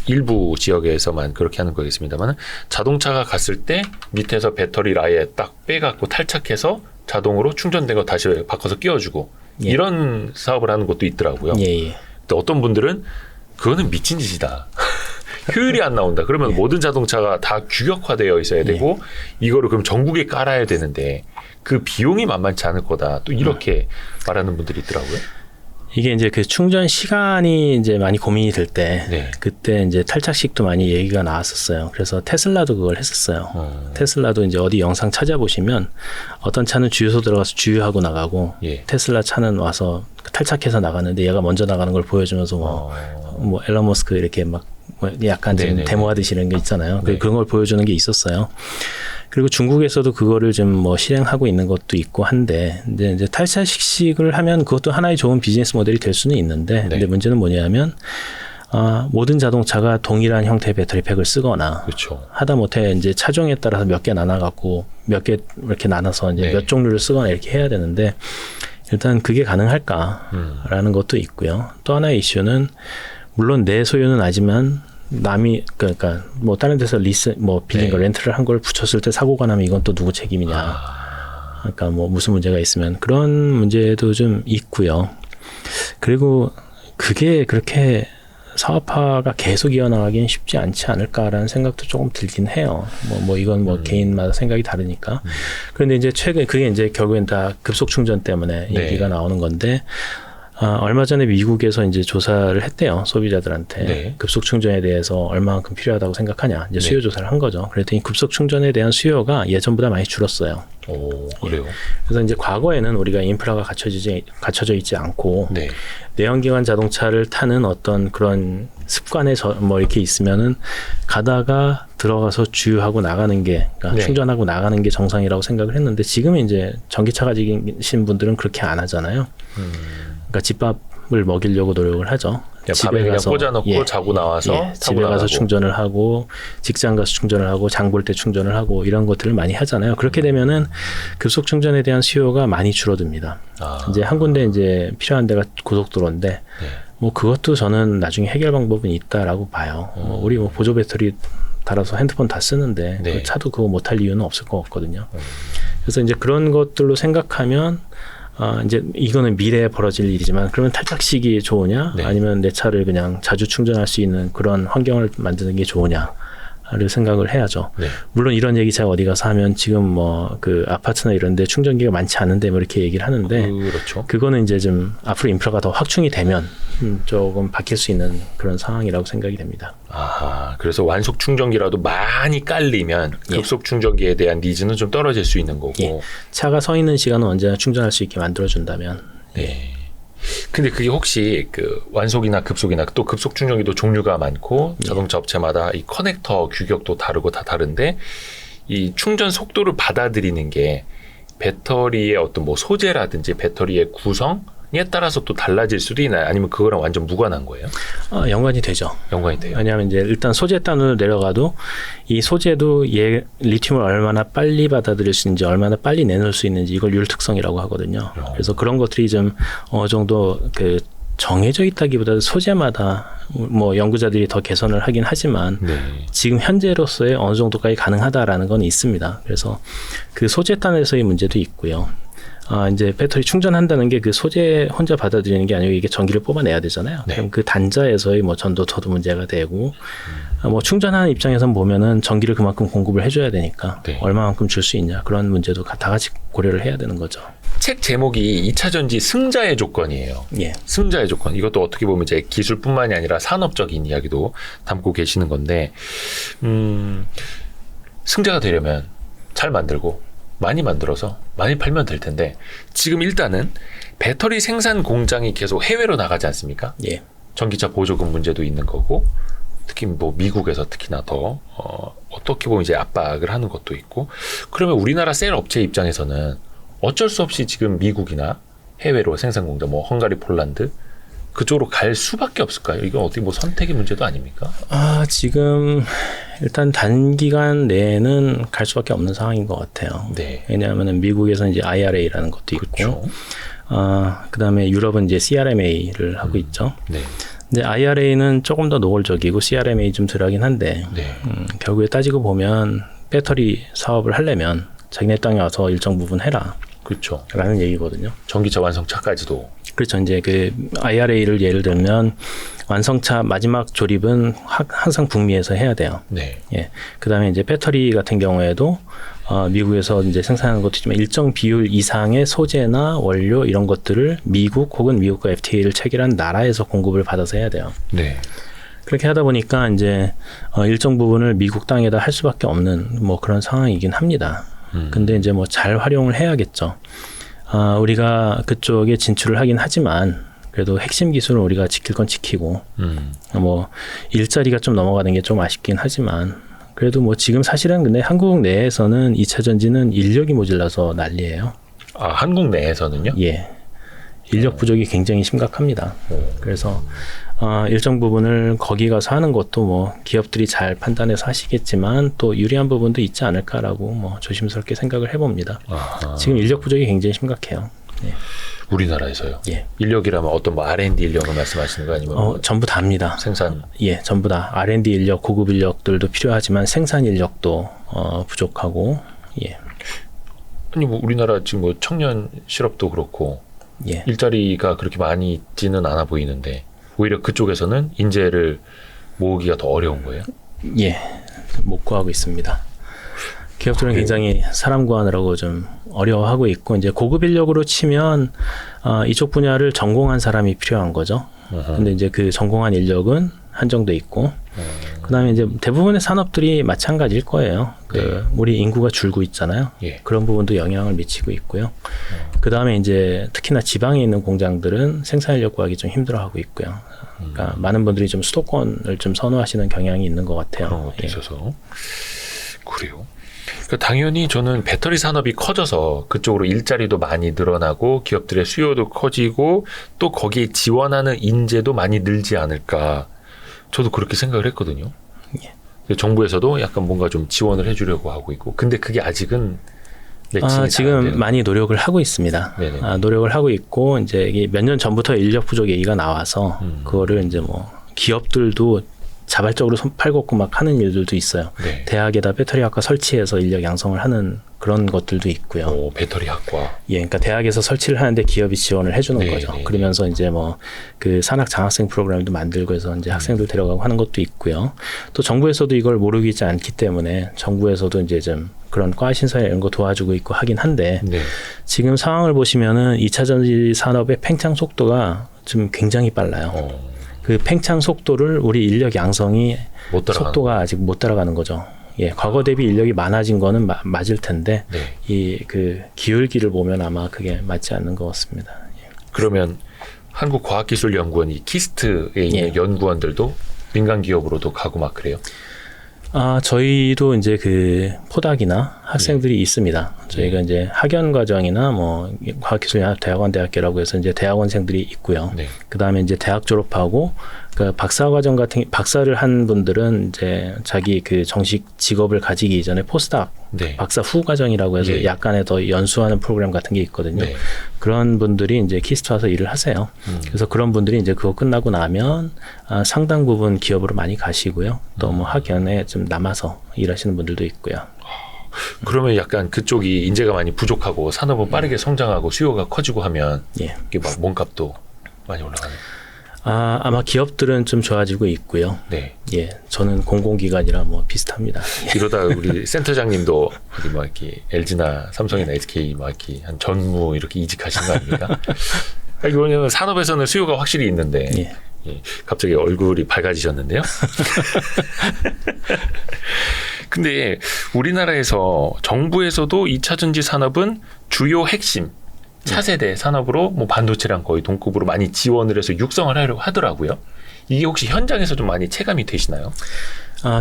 S1: 일부 지역에서만 그렇게 하는 거겠습니다만 자동차가 갔을 때 밑에서 배터리를 아예 딱 빼갖고 탈착해서 자동으로 충전된 거 다시 바꿔서 끼워주고
S2: 예.
S1: 이런 사업을 하는 것도 있더라고요.
S2: 예.
S1: 근데 어떤 분들은 그거는 미친 짓이다. 효율이 안 나온다. 그러면 모든 자동차가 다 규격화되어 있어야 되고 이거를 그럼 전국에 깔아야 되는데 그 비용이 만만치 않을 거다. 또 이렇게 말하는 분들이 있더라고요.
S2: 이게 이제 그 충전 시간이 이제 많이 고민이 될 때,
S1: 네.
S2: 그때 이제 탈착식도 많이 얘기가 나왔었어요. 그래서 테슬라도 그걸 했었어요. 테슬라도 이제 어디 영상 찾아보시면 어떤 차는 주유소 들어가서 주유하고 나가고,
S1: 예.
S2: 테슬라 차는 와서 탈착해서 나가는데 얘가 먼저 나가는 걸 보여주면서 뭐 앨런 머스크 이렇게 막 뭐 약간 좀
S1: 네네네.
S2: 데모하듯이 이런 게 있잖아요.
S1: 네.
S2: 그런 걸 보여주는 게 있었어요. 그리고 중국에서도 그거를 좀 뭐 실행하고 있는 것도 있고 한데, 이제 탈착식을 하면 그것도 하나의 좋은 비즈니스 모델이 될 수는 있는데,
S1: 네.
S2: 근데 문제는 뭐냐면, 모든 자동차가 동일한 형태의 배터리팩을 쓰거나,
S1: 그렇죠.
S2: 하다못해 이제 차종에 따라서 몇 개 나눠갖고, 몇 개 이렇게 나눠서 이제
S1: 네.
S2: 몇 종류를 쓰거나 이렇게 해야 되는데, 일단 그게 가능할까라는 것도 있고요. 또 하나의 이슈는, 물론 내 소유는 아니지만, 남이 그러니까 뭐 다른 데서 리스 뭐 빌린 거
S1: 네.
S2: 렌트를 한 걸 붙였을 때 사고가 나면 이건 또 누구 책임이냐. 그러니까 뭐 무슨 문제가 있으면 그런 문제도 좀 있고요. 그리고 그게 그렇게 사업화가 계속 이어나가기는 쉽지 않지 않을까라는 생각도 조금 들긴 해요. 뭐 이건 뭐 개인마다 생각이 다르니까. 그런데 이제 최근 그게 이제 결국엔 다 급속 충전 때문에
S1: 네.
S2: 얘기가 나오는 건데. 얼마 전에 미국에서 이제 조사를 했대요. 소비자들한테.
S1: 네.
S2: 급속 충전에 대해서 얼마만큼 필요하다고 생각하냐. 이제
S1: 네.
S2: 수요 조사를 한 거죠. 그랬더니 급속 충전에 대한 수요가 예전보다 많이 줄었어요.
S1: 오, 그래요?
S2: 그래서 이제 과거에는 우리가 인프라가 갖춰져 있지 않고
S1: 네.
S2: 내연기관 자동차를 타는 어떤 그런 습관에 뭐 이렇게 있으면은 가다가 들어가서 주유하고 나가는 게, 그러니까
S1: 네.
S2: 충전하고 나가는 게 정상이라고 생각을 했는데 지금 이제 전기차 가지신 분들은 그렇게 안 하잖아요. 그러니까 집밥을 먹이려고 노력을 하죠.
S1: 밥에 그냥 꽂아놓고 자고 나와서 타고
S2: 집에 가서
S1: 나가고.
S2: 충전을 하고 직장 가서 충전을 하고 장 볼 때 충전을 하고 이런 것들을 많이 하잖아요. 그렇게 되면은 급속 충전에 대한 수요가 많이 줄어듭니다. 이제 한 군데 이제 필요한 데가 고속도로인데
S1: 네.
S2: 뭐 그것도 저는 나중에 해결 방법은 있다라고 봐요. 뭐 우리 뭐 보조 배터리 달아서 핸드폰 다 쓰는데
S1: 네.
S2: 그 차도 그거 못할 이유는 없을 것 같거든요. 그래서 이제 그런 것들로 생각하면 이제 이거는 미래에 벌어질 일이지만 그러면 탈착식이 좋으냐
S1: 네.
S2: 아니면 내 차를 그냥 자주 충전할 수 있는 그런 환경을 만드는 게 좋으냐를 생각을 해야죠.
S1: 네.
S2: 물론 이런 얘기 제가 어디 가서 하면 지금 뭐 그 아파트나 이런 데 충전기가 많지 않은데 뭐 이렇게 얘기를 하는데
S1: 그렇죠.
S2: 그거는 이제 좀 앞으로 인프라가 더 확충이 되면 조금 바뀔 수 있는 그런 상황이라고 생각이 됩니다.
S1: 아하, 그래서 완속 충전기라도 많이 깔리면 급속 충전기에 대한 니즈는 좀 떨어질 수 있는 거고.
S2: 예. 차가 서 있는 시간은 언제나 충전할 수 있게 만들어준다면.
S1: 네. 근데 그게 혹시 그 완속이나 급속이나 또 급속 충전기도 종류가 많고 자동차 업체마다 이 커넥터 규격도 다르고 다 다른데 이 충전 속도를 받아들이는 게 배터리의 어떤 뭐 소재라든지 배터리의 구성에 따라서 또 달라질 수도 있나요? 아니면 그거랑 완전 무관한 거예요?
S2: 연관이 되죠.
S1: 연관이 돼요.
S2: 왜냐하면 이제 일단 소재 단으로 내려가도 이 소재도 리튬을 얼마나 빨리 받아들일 수 있는지 얼마나 빨리 내놓을 수 있는지 이걸 율특성이라고 하거든요. 그래서 그런 것들이 좀 어느 정도 그 정해져 있다기보다 소재마다 뭐 연구자들이 더 개선을 하긴 하지만
S1: 네.
S2: 지금 현재로서의 어느 정도까지 가능하다라는 건 있습니다. 그래서 그 소재 단에서의 문제도 있고요. 이제 배터리 충전한다는 게 그 소재 혼자 받아들이는 게 아니고 이게 전기를 뽑아내야 되잖아요.
S1: 네.
S2: 그럼 그 단자에서의 뭐 전도터도 문제가 되고, 뭐 충전하는 입장에선 보면은 전기를 그만큼 공급을 해줘야 되니까
S1: 네.
S2: 얼마만큼 줄 수 있냐 그런 문제도 다 같이 고려를 해야 되는 거죠.
S1: 책 제목이 2차 전지 승자의 조건이에요.
S2: 예.
S1: 승자의 조건. 이것도 어떻게 보면 이제 기술뿐만이 아니라 산업적인 이야기도 담고 계시는 건데, 승자가 되려면 잘 만들고 많이 만들어서 많이 팔면 될 텐데 지금 일단은 배터리 생산 공장이 계속 해외로 나가지 않습니까?
S2: 예.
S1: 전기차 보조금 문제도 있는 거고 특히 뭐 미국에서 특히나 더 어떻게 보면 이제 압박을 하는 것도 있고 그러면 우리나라 셀 업체 입장에서는 어쩔 수 없이 지금 미국이나 해외로 생산 공장 뭐 헝가리, 폴란드 그쪽으로 갈 수밖에 없을까요? 이건 어떻게 뭐 선택의 문제도 아닙니까?
S2: 지금 일단 단기간 내에는 갈 수밖에 없는 상황인 것 같아요.
S1: 네.
S2: 왜냐하면 미국에서 이제 IRA라는 것도 있고,
S1: 그렇죠.
S2: 그다음에 유럽은 이제 CRMA를 하고 있죠.
S1: 네.
S2: 근데 IRA는 조금 더 노골적이고 CRMA 좀 덜하긴 한데,
S1: 네.
S2: 결국에 따지고 보면 배터리 사업을 하려면 자기네 땅에 와서 일정 부분 해라.
S1: 그렇죠.
S2: 라는 얘기거든요.
S1: 전기차 완성차까지도.
S2: 그렇죠. 이제 그 IRA를 예를 들면 완성차 마지막 조립은 항상 북미에서 해야 돼요.
S1: 네.
S2: 예. 그다음에 이제 배터리 같은 경우에도 미국에서 이제 생산하는 것도 있지만 일정 비율 이상의 소재나 원료 이런 것들을 미국 혹은 미국과 FTA를 체결한 나라에서 공급을 받아서 해야 돼요.
S1: 네.
S2: 그렇게 하다 보니까 이제 일정 부분을 미국 땅에다 할 수밖에 없는 뭐 그런 상황이긴 합니다. 근데 이제 뭐 잘 활용을 해야겠죠. 우리가 그쪽에 진출을 하긴 하지만 그래도 핵심 기술은 우리가 지킬 건 지키고 뭐 일자리가 좀 넘어가는 게 좀 아쉽긴 하지만 그래도 뭐 지금 사실은 근데 한국 내에서는 2차 전지는 인력이 모자라서 난리예요.
S1: 아, 한국 내에서는요?
S2: 예. 인력 부족이 굉장히 심각합니다. 그래서 일정 부분을 거기 가서 하는 것도 뭐 기업들이 잘 판단해서 하시겠지만 또 유리한 부분도 있지 않을까라고 뭐 조심스럽게 생각을 해봅니다.
S1: 아하.
S2: 지금 인력 부족이 굉장히 심각해요. 예.
S1: 우리나라에서요?
S2: 예.
S1: 인력이라면 어떤 뭐 R&D 인력을 말씀하시는 거 아니면 뭐
S2: 전부 다입니다.
S1: 생산?
S2: 예, 전부 다 R&D 인력, 고급 인력들도 필요하지만 생산 인력도 부족하고, 예,
S1: 아니 뭐 우리나라 지금 뭐 청년 실업도 그렇고
S2: 예.
S1: 일자리가 그렇게 많이 있지는 않아 보이는데 오히려 그쪽에서는 인재를 모으기가 더 어려운 거예요?
S2: 예, 못 구하고 있습니다. 기업들은 굉장히 사람 구하느라고 좀 어려워하고 있고 이제 고급 인력으로 치면 이쪽 분야를 전공한 사람이 필요한 거죠. 근데 이제 그 전공한 인력은 한정돼 있고 그다음에 이제 대부분의 산업들이 마찬가지일 거예요. 우리 인구가 줄고 있잖아요.
S1: 예.
S2: 그런 부분도 영향을 미치고 있고요. 그다음에 이제 특히나 지방에 있는 공장들은 생산 인력 구하기 좀 힘들어하고 있고요. 그러니까 많은 분들이 좀 수도권을 좀 선호하시는 경향이 있는 것 같아요.
S1: 그런 것도
S2: 예.
S1: 있어서 그래요. 그러니까 당연히 저는 배터리 산업이 커져서 그쪽으로 일자리도 많이 늘어나고 기업들의 수요도 커지고 또 거기에 지원하는 인재도 많이 늘지 않을까. 저도 그렇게 생각을 했거든요.
S2: 예.
S1: 정부에서도 약간 뭔가 좀 지원을 해주려고 하고 있고, 근데 그게 아직은 매칭이
S2: 지금 많이 노력을 하고 있습니다. 노력을 하고 있고 이제 몇 년 전부터 인력 부족 얘기가 나와서 그거를 이제 뭐 기업들도 자발적으로 손 팔걷고 막 하는 일들도 있어요.
S1: 네.
S2: 대학에다 배터리학과 설치해서 인력 양성을 하는 그런 것들도 있고요.
S1: 오, 배터리 학과.
S2: 예, 그러니까 대학에서 설치를 하는데 기업이 지원을 해주는
S1: 네,
S2: 거죠.
S1: 네,
S2: 그러면서 이제 뭐 그 산학 장학생 프로그램도 만들고 해서 이제 학생들 데려가고 하는 것도 있고요. 또 정부에서도 이걸 모르지 않기 때문에 정부에서도 이제 좀 그런 과 신설 이런 거 도와주고 있고 하긴 한데
S1: 네.
S2: 지금 상황을 보시면은 2차 전지 산업의 팽창 속도가 좀 굉장히 빨라요. 그 팽창 속도를 우리 인력 양성이
S1: 못 따라가는
S2: 속도가 아직 못 따라가는 거죠. 예, 과거 대비 인력이 많아진 거는 맞을 텐데
S1: 네.
S2: 이 그 기울기를 보면 아마 그게 맞지 않는 것 같습니다. 예.
S1: 그러면 한국과학기술연구원 이 키스트에 있는
S2: 예.
S1: 연구원들도 민간 기업으로도 가고 막 그래요?
S2: 저희도 이제 그 포닥이나 학생들이 있습니다. 저희가 이제 학연 과정이나 뭐 과학기술연합 대학원 대학교라고 해서 이제 대학원생들이 있고요.
S1: 네.
S2: 그 다음에 이제 대학 졸업하고 그 박사 과정 같은 박사를 한 분들은 이제 자기 그 정식 직업을 가지기 이전에 포스닥
S1: 네.
S2: 박사 후 과정이라고 해서
S1: 예.
S2: 약간의 더 연수하는 프로그램 같은 게 있거든요.
S1: 네.
S2: 그런 분들이 이제 키스트 와서 일을 하세요. 그래서 그런 분들이 이제 그거 끝나고 나면 상당 부분 기업으로 많이 가시고요. 또 뭐 학연에 좀 남아서 일하시는 분들도 있고요.
S1: 그러면 약간 그쪽이 인재가 많이 부족하고 산업은 빠르게 성장하고 수요가 커지고 하면
S2: 예.
S1: 이게 막 몸값도 많이 올라가는.
S2: 아마 기업들은 좀 좋아지고 있고요.
S1: 네.
S2: 예, 저는 공공기관이라 뭐 비슷합니다.
S1: 이러다 우리 센터장님도 어디 막 이렇게 LG나 삼성이나 SK 막 이렇게 한 전무 이렇게 이직하신 거 아닙니까? 왜냐면 산업에서는 수요가 확실히 있는데
S2: 예.
S1: 예, 갑자기 얼굴이 밝아지셨는데요. 근데 우리나라에서 정부에서도 2차 전지 산업은 주요 핵심 차세대 산업으로 뭐 반도체랑 거의 동급으로 많이 지원을 해서 육성을 하려고 하더라고요. 이게 혹시 현장에서 좀 많이 체감이 되시나요?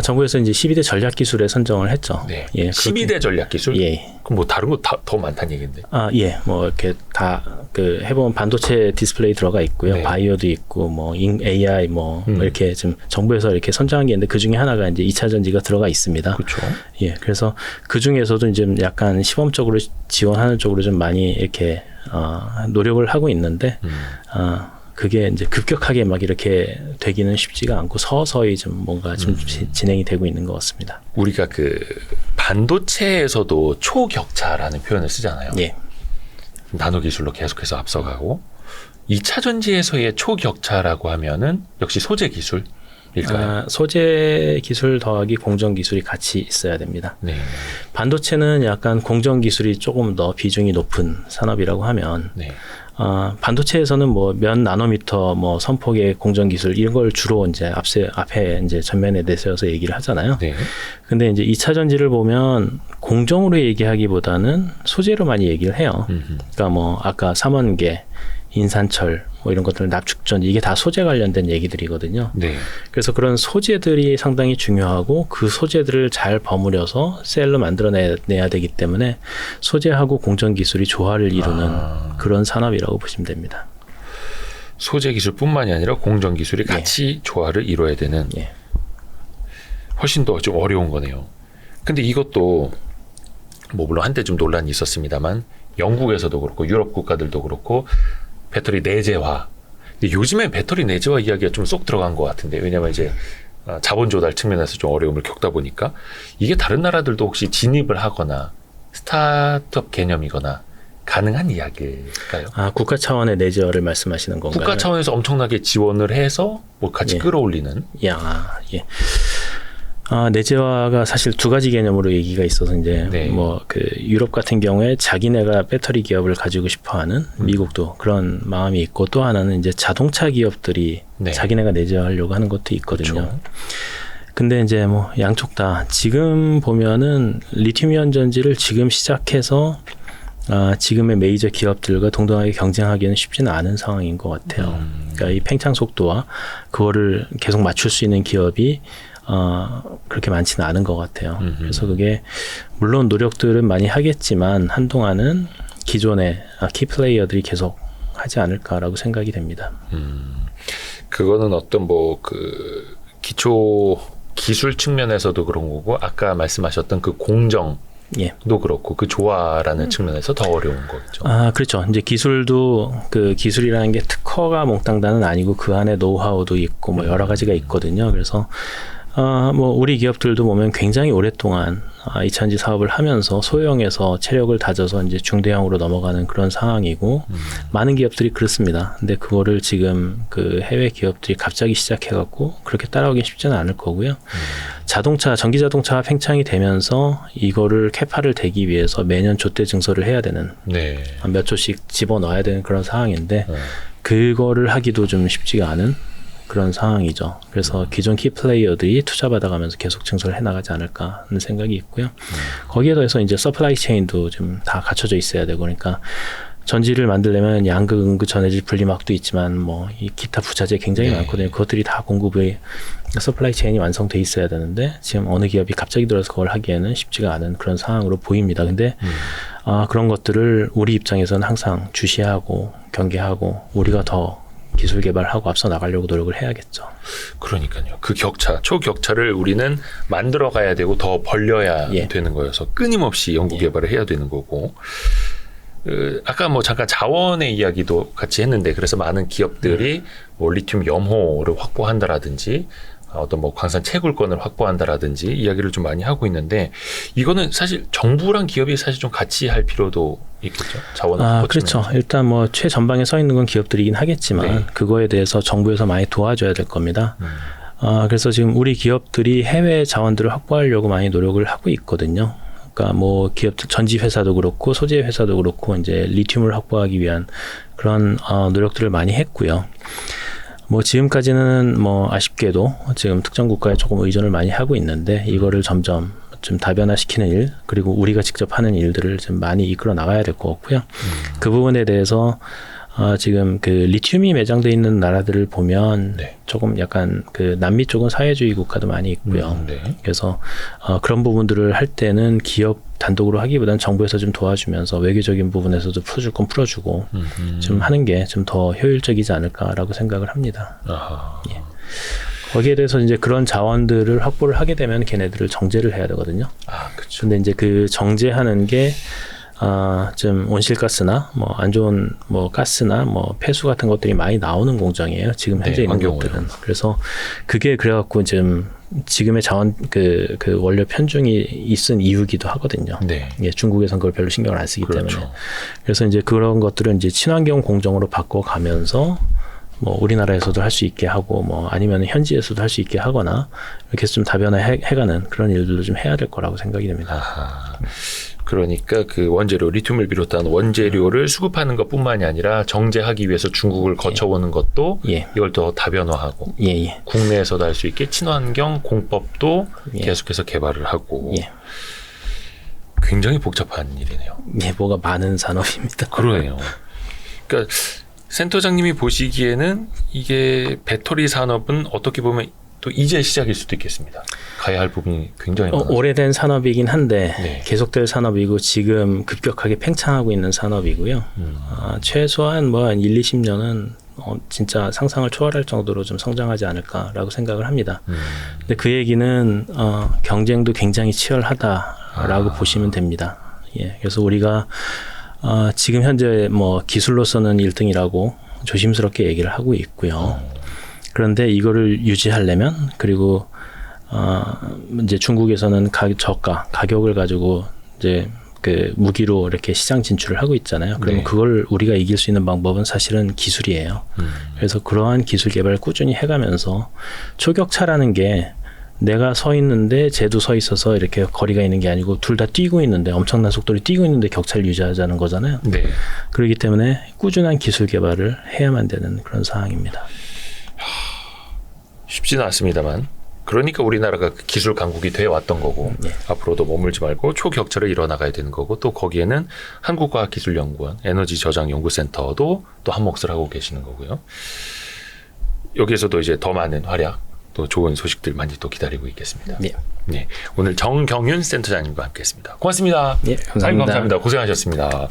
S2: 정부에서 이제 12대 전략기술에 선정을 했죠.
S1: 네.
S2: 예,
S1: 12대 전략기술?
S2: 예.
S1: 그럼 뭐 다른 거 더 많다는 얘기인데.
S2: 예. 뭐 이렇게 다 그 해보면 반도체 디스플레이 들어가 있고요.
S1: 네.
S2: 바이오도 있고 뭐 AI 뭐 이렇게 지금 정부에서 이렇게 선정한 게 있는데 그 중에 하나가 이제 2차 전지가 들어가 있습니다.
S1: 그렇죠.
S2: 예. 그래서 그 중에서도 이제 약간 시범적으로 지원하는 쪽으로 좀 많이 이렇게 노력을 하고 있는데 그게 이제 급격하게 막 이렇게 되기는 쉽지가 않고 서서히 좀 뭔가 좀 진행이 되고 있는 것 같습니다.
S1: 우리가 그 반도체에서도 초격차라는 표현을 쓰잖아요.
S2: 예.
S1: 나노 기술로 계속해서 앞서가고 2차 전지에서의 초격차라고 하면은 역시 소재 기술일까요?
S2: 소재 기술 더하기 공정 기술이 같이 있어야 됩니다.
S1: 네.
S2: 반도체는 약간 공정 기술이 조금 더 비중이 높은 산업이라고 하면
S1: 네.
S2: 반도체에서는 뭐 몇 나노미터 뭐 선폭의 공정 기술 이런 걸 주로 이제 앞에 이제 전면에 내세워서 얘기를 하잖아요.
S1: 네.
S2: 근데 이제 2차 전지를 보면 공정으로 얘기하기보다는 소재로 많이 얘기를 해요. 그러니까 뭐 아까 삼원계, 인산철 뭐 이런 것들 납축전 이게 다 소재 관련된 얘기들이거든요.
S1: 네.
S2: 그래서 그런 소재들이 상당히 중요하고 그 소재들을 잘 버무려서 셀로 만들어내야 되기 때문에 소재하고 공정 기술이 조화를 이루는 그런 산업이라고 보시면 됩니다.
S1: 소재 기술뿐만이 아니라 공정 기술이 같이 조화를 이루어야 되는
S2: 예.
S1: 훨씬 더 좀 어려운 거네요. 근데 이것도 뭐 물론 한때 좀 논란이 있었습니다만 영국에서도 그렇고 유럽 국가들도 그렇고 배터리 내재화. 근데 요즘엔 배터리 내재화 이야기가 좀 쏙 들어간 것 같은데 왜냐면 이제 자본 조달 측면에서 좀 어려움을 겪다 보니까 이게 다른 나라들도 혹시 진입을 하거나 스타트업 개념이거나 가능한 이야기일까요?
S2: 국가 차원의 내재화를 말씀하시는 건가요?
S1: 국가 차원에서 엄청나게 지원을 해서 뭐 같이
S2: 예.
S1: 끌어올리는.
S2: 예. 내재화가 사실 두 가지 개념으로 얘기가 있어서 이제
S1: 네.
S2: 뭐 그 유럽 같은 경우에 자기네가 배터리 기업을 가지고 싶어하는 미국도 그런 마음이 있고 또 하나는 이제 자동차 기업들이
S1: 네.
S2: 자기네가 내재화하려고 하는 것도 있거든요.
S1: 그렇죠.
S2: 근데 이제 뭐 양쪽 다 지금 보면은 리튬이온 전지를 지금 시작해서 지금의 메이저 기업들과 동등하게 경쟁하기는 쉽지는 않은 상황인 것 같아요. 그러니까 이 팽창 속도와 그거를 계속 맞출 수 있는 기업이 그렇게 많지는 않은 것 같아요. 그래서 그게 물론 노력들은 많이 하겠지만 한동안은 기존의 키 플레이어들이 계속 하지 않을까라고 생각이 됩니다.
S1: 그거는 어떤 뭐 그 기초 기술 측면에서도 그런 거고 아까 말씀하셨던 그 공정도
S2: 예.
S1: 그렇고 그 조화라는 측면에서 더 어려운 거겠죠.
S2: 그렇죠. 이제 기술도 그 기술이라는 게 특허가 몽땅 다는 아니고 그 안에 노하우도 있고 뭐 여러 가지가 있거든요. 그래서 뭐 우리 기업들도 보면 굉장히 오랫동안 2차전지 사업을 하면서 소형에서 체력을 다져서 이제 중대형으로 넘어가는 그런 상황이고 많은 기업들이 그렇습니다. 근데 그거를 지금 그 해외 기업들이 갑자기 시작해갖고 그렇게 따라오기 쉽지는 않을 거고요. 전기 자동차가 팽창이 되면서 이거를 캐파를 대기 위해서 매년 좆대 증설을 해야 되는
S1: 네.
S2: 몇 조씩 집어넣어야 되는 그런 상황인데 그거를 하기도 좀 쉽지가 않은 그런 상황이죠. 그래서 기존 키 플레이어들이 투자받아가면서 계속 증설해 나가지 않을까 하는 생각이 있고요. 거기에 더해서 이제 서플라이 체인도 좀 다 갖춰져 있어야 되고 그러니까 전지를 만들려면 양극, 음극, 전해질, 분리막도 있지만 뭐 이 기타 부자재 굉장히 많거든요. 그것들이 다 공급의 서플라이 체인이 완성돼 있어야 되는데 지금 어느 기업이 갑자기 들어서 그걸 하기에는 쉽지가 않은 그런 상황으로 보입니다. 근데 그런 것들을 우리 입장에서는 항상 주시하고 경계하고 우리가 더 기술 개발하고 앞서 나가려고 노력을 해야겠죠.
S1: 그러니까요. 그 초격차를 우리는 만들어 가야 되고 더 벌려야 되는 거여서 끊임없이 연구 개발을 해야 되는 거고. 아까 뭐 잠깐 자원의 이야기도 같이 했는데 그래서 많은 기업들이 뭐 리튬 염호를 확보한다라든지 어떤 뭐 광산 채굴권을 확보한다라든지 이야기를 좀 많이 하고 있는데 이거는 사실 정부랑 기업이 사실 좀 같이 할 필요도 있겠죠. 자원을 확보
S2: 그렇죠.
S1: 측면에서.
S2: 일단 뭐 최전방에 서 있는 건 기업들이긴 하겠지만 그거에 대해서 정부에서 많이 도와줘야 될 겁니다. 그래서 지금 우리 기업들이 해외 자원들을 확보하려고 많이 노력을 하고 있거든요. 그러니까 뭐 기업들 전지 회사도 그렇고 소재 회사도 그렇고 이제 리튬을 확보하기 위한 그런 노력들을 많이 했고요. 뭐 지금까지는 뭐 아쉽게도 지금 특정 국가에 조금 의존을 많이 하고 있는데 이거를 점점 좀 다변화시키는 일 그리고 우리가 직접 하는 일들을 좀 많이 이끌어 나가야 될 것 같고요. 그 부분에 대해서 지금 그 리튬이 매장돼 있는 나라들을 보면 조금 약간 그 남미 쪽은 사회주의 국가도 많이 있고요. 그래서 그런 부분들을 할 때는 기업 단독으로 하기보다는 정부에서 좀 도와주면서 외교적인 부분에서도 풀어줄 건 풀어주고 좀 하는 게 좀 더 효율적이지 않을까라고 생각을 합니다. 예. 거기에 대해서 이제 그런 자원들을 확보를 하게 되면 걔네들을 정제를 해야 되거든요.
S1: 그렇죠.
S2: 근데 이제 그 정제하는 게 좀 온실가스나 뭐 안 좋은 뭐 가스나 뭐 폐수 같은 것들이 많이 나오는 공정이에요. 지금 현재
S1: 네,
S2: 있는
S1: 환경
S2: 것들은.
S1: 오염.
S2: 그래서 그게 그래갖고 좀 지금의 자원 그 원료 편중이 있은 이유기도 하거든요.
S1: 네.
S2: 예, 중국에선 그걸 별로 신경을 안 쓰기
S1: 그렇죠.
S2: 때문에. 그래서 이제 그런 것들은 이제 친환경 공정으로 바꿔가면서 뭐 우리나라에서도 할 수 있게 하고 뭐 아니면 현지에서도 할 수 있게 하거나 이렇게 해서 좀 다변화해가는 그런 일들도 좀 해야 될 거라고 생각이 됩니다.
S1: 아하. 그러니까 그 원재료, 리튬을 비롯한 원재료를 수급하는 것뿐만이 아니라 정제하기 위해서 중국을 거쳐오는 것도
S2: 예.
S1: 이걸 더 다변화하고
S2: 예.
S1: 국내에서도 할 수 있게 친환경 공법도
S2: 예.
S1: 계속해서 개발을 하고
S2: 예.
S1: 굉장히 복잡한 일이네요.
S2: 예, 뭐가 많은 산업입니다.
S1: 그러네요. 그러니까 센터장님이 보시기에는 이게 배터리 산업은 어떻게 보면 또 이제 시작일 수도 있겠습니다. 가야 할 부분이 굉장히 많아요.
S2: 오래된 산업이긴 한데
S1: 네.
S2: 계속될 산업이고 지금 급격하게 팽창하고 있는 산업이고요. 최소한 뭐 한 1, 20년은 진짜 상상을 초월할 정도로 좀 성장하지 않을까라고 생각을 합니다. 근데 그 얘기는 경쟁도 굉장히 치열하다라고 보시면 됩니다. 예, 그래서 우리가 지금 현재 뭐 기술로서는 1등이라고 조심스럽게 얘기를 하고 있고요. 그런데 이거를 유지하려면 그리고 이제 중국에서는 저가 가격을 가지고 이제 그 무기로 이렇게 시장 진출을 하고 있잖아요. 그러면
S1: 네.
S2: 그걸 우리가 이길 수 있는 방법은 사실은 기술이에요. 그래서 그러한 기술 개발을 꾸준히 해가면서 초격차라는 게 내가 서 있는데 쟤도 서 있어서 이렇게 거리가 있는 게 아니고 둘 다 뛰고 있는데 엄청난 속도로 뛰고 있는데 격차를 유지하자는 거잖아요.
S1: 네.
S2: 그렇기 때문에 꾸준한 기술 개발을 해야만 되는 그런 상황입니다.
S1: 쉽지는 않습니다만 그러니까 우리나라가 그 기술 강국이 되어 왔던 거고
S2: 네.
S1: 앞으로도 머물지 말고 초격차를 이뤄나가야 되는 거고 또 거기에는 한국과학기술연구원 에너지저장연구센터도 또 한 몫을 하고 계시는 거고요. 여기에서도 이제 더 많은 활약 또 좋은 소식들 많이 또 기다리고 있겠습니다.
S2: 네.
S1: 네, 오늘 정경윤 센터장님과 함께했습니다. 고맙습니다.
S2: 예, 감사합니다.
S1: 아이고, 감사합니다. 고생하셨습니다.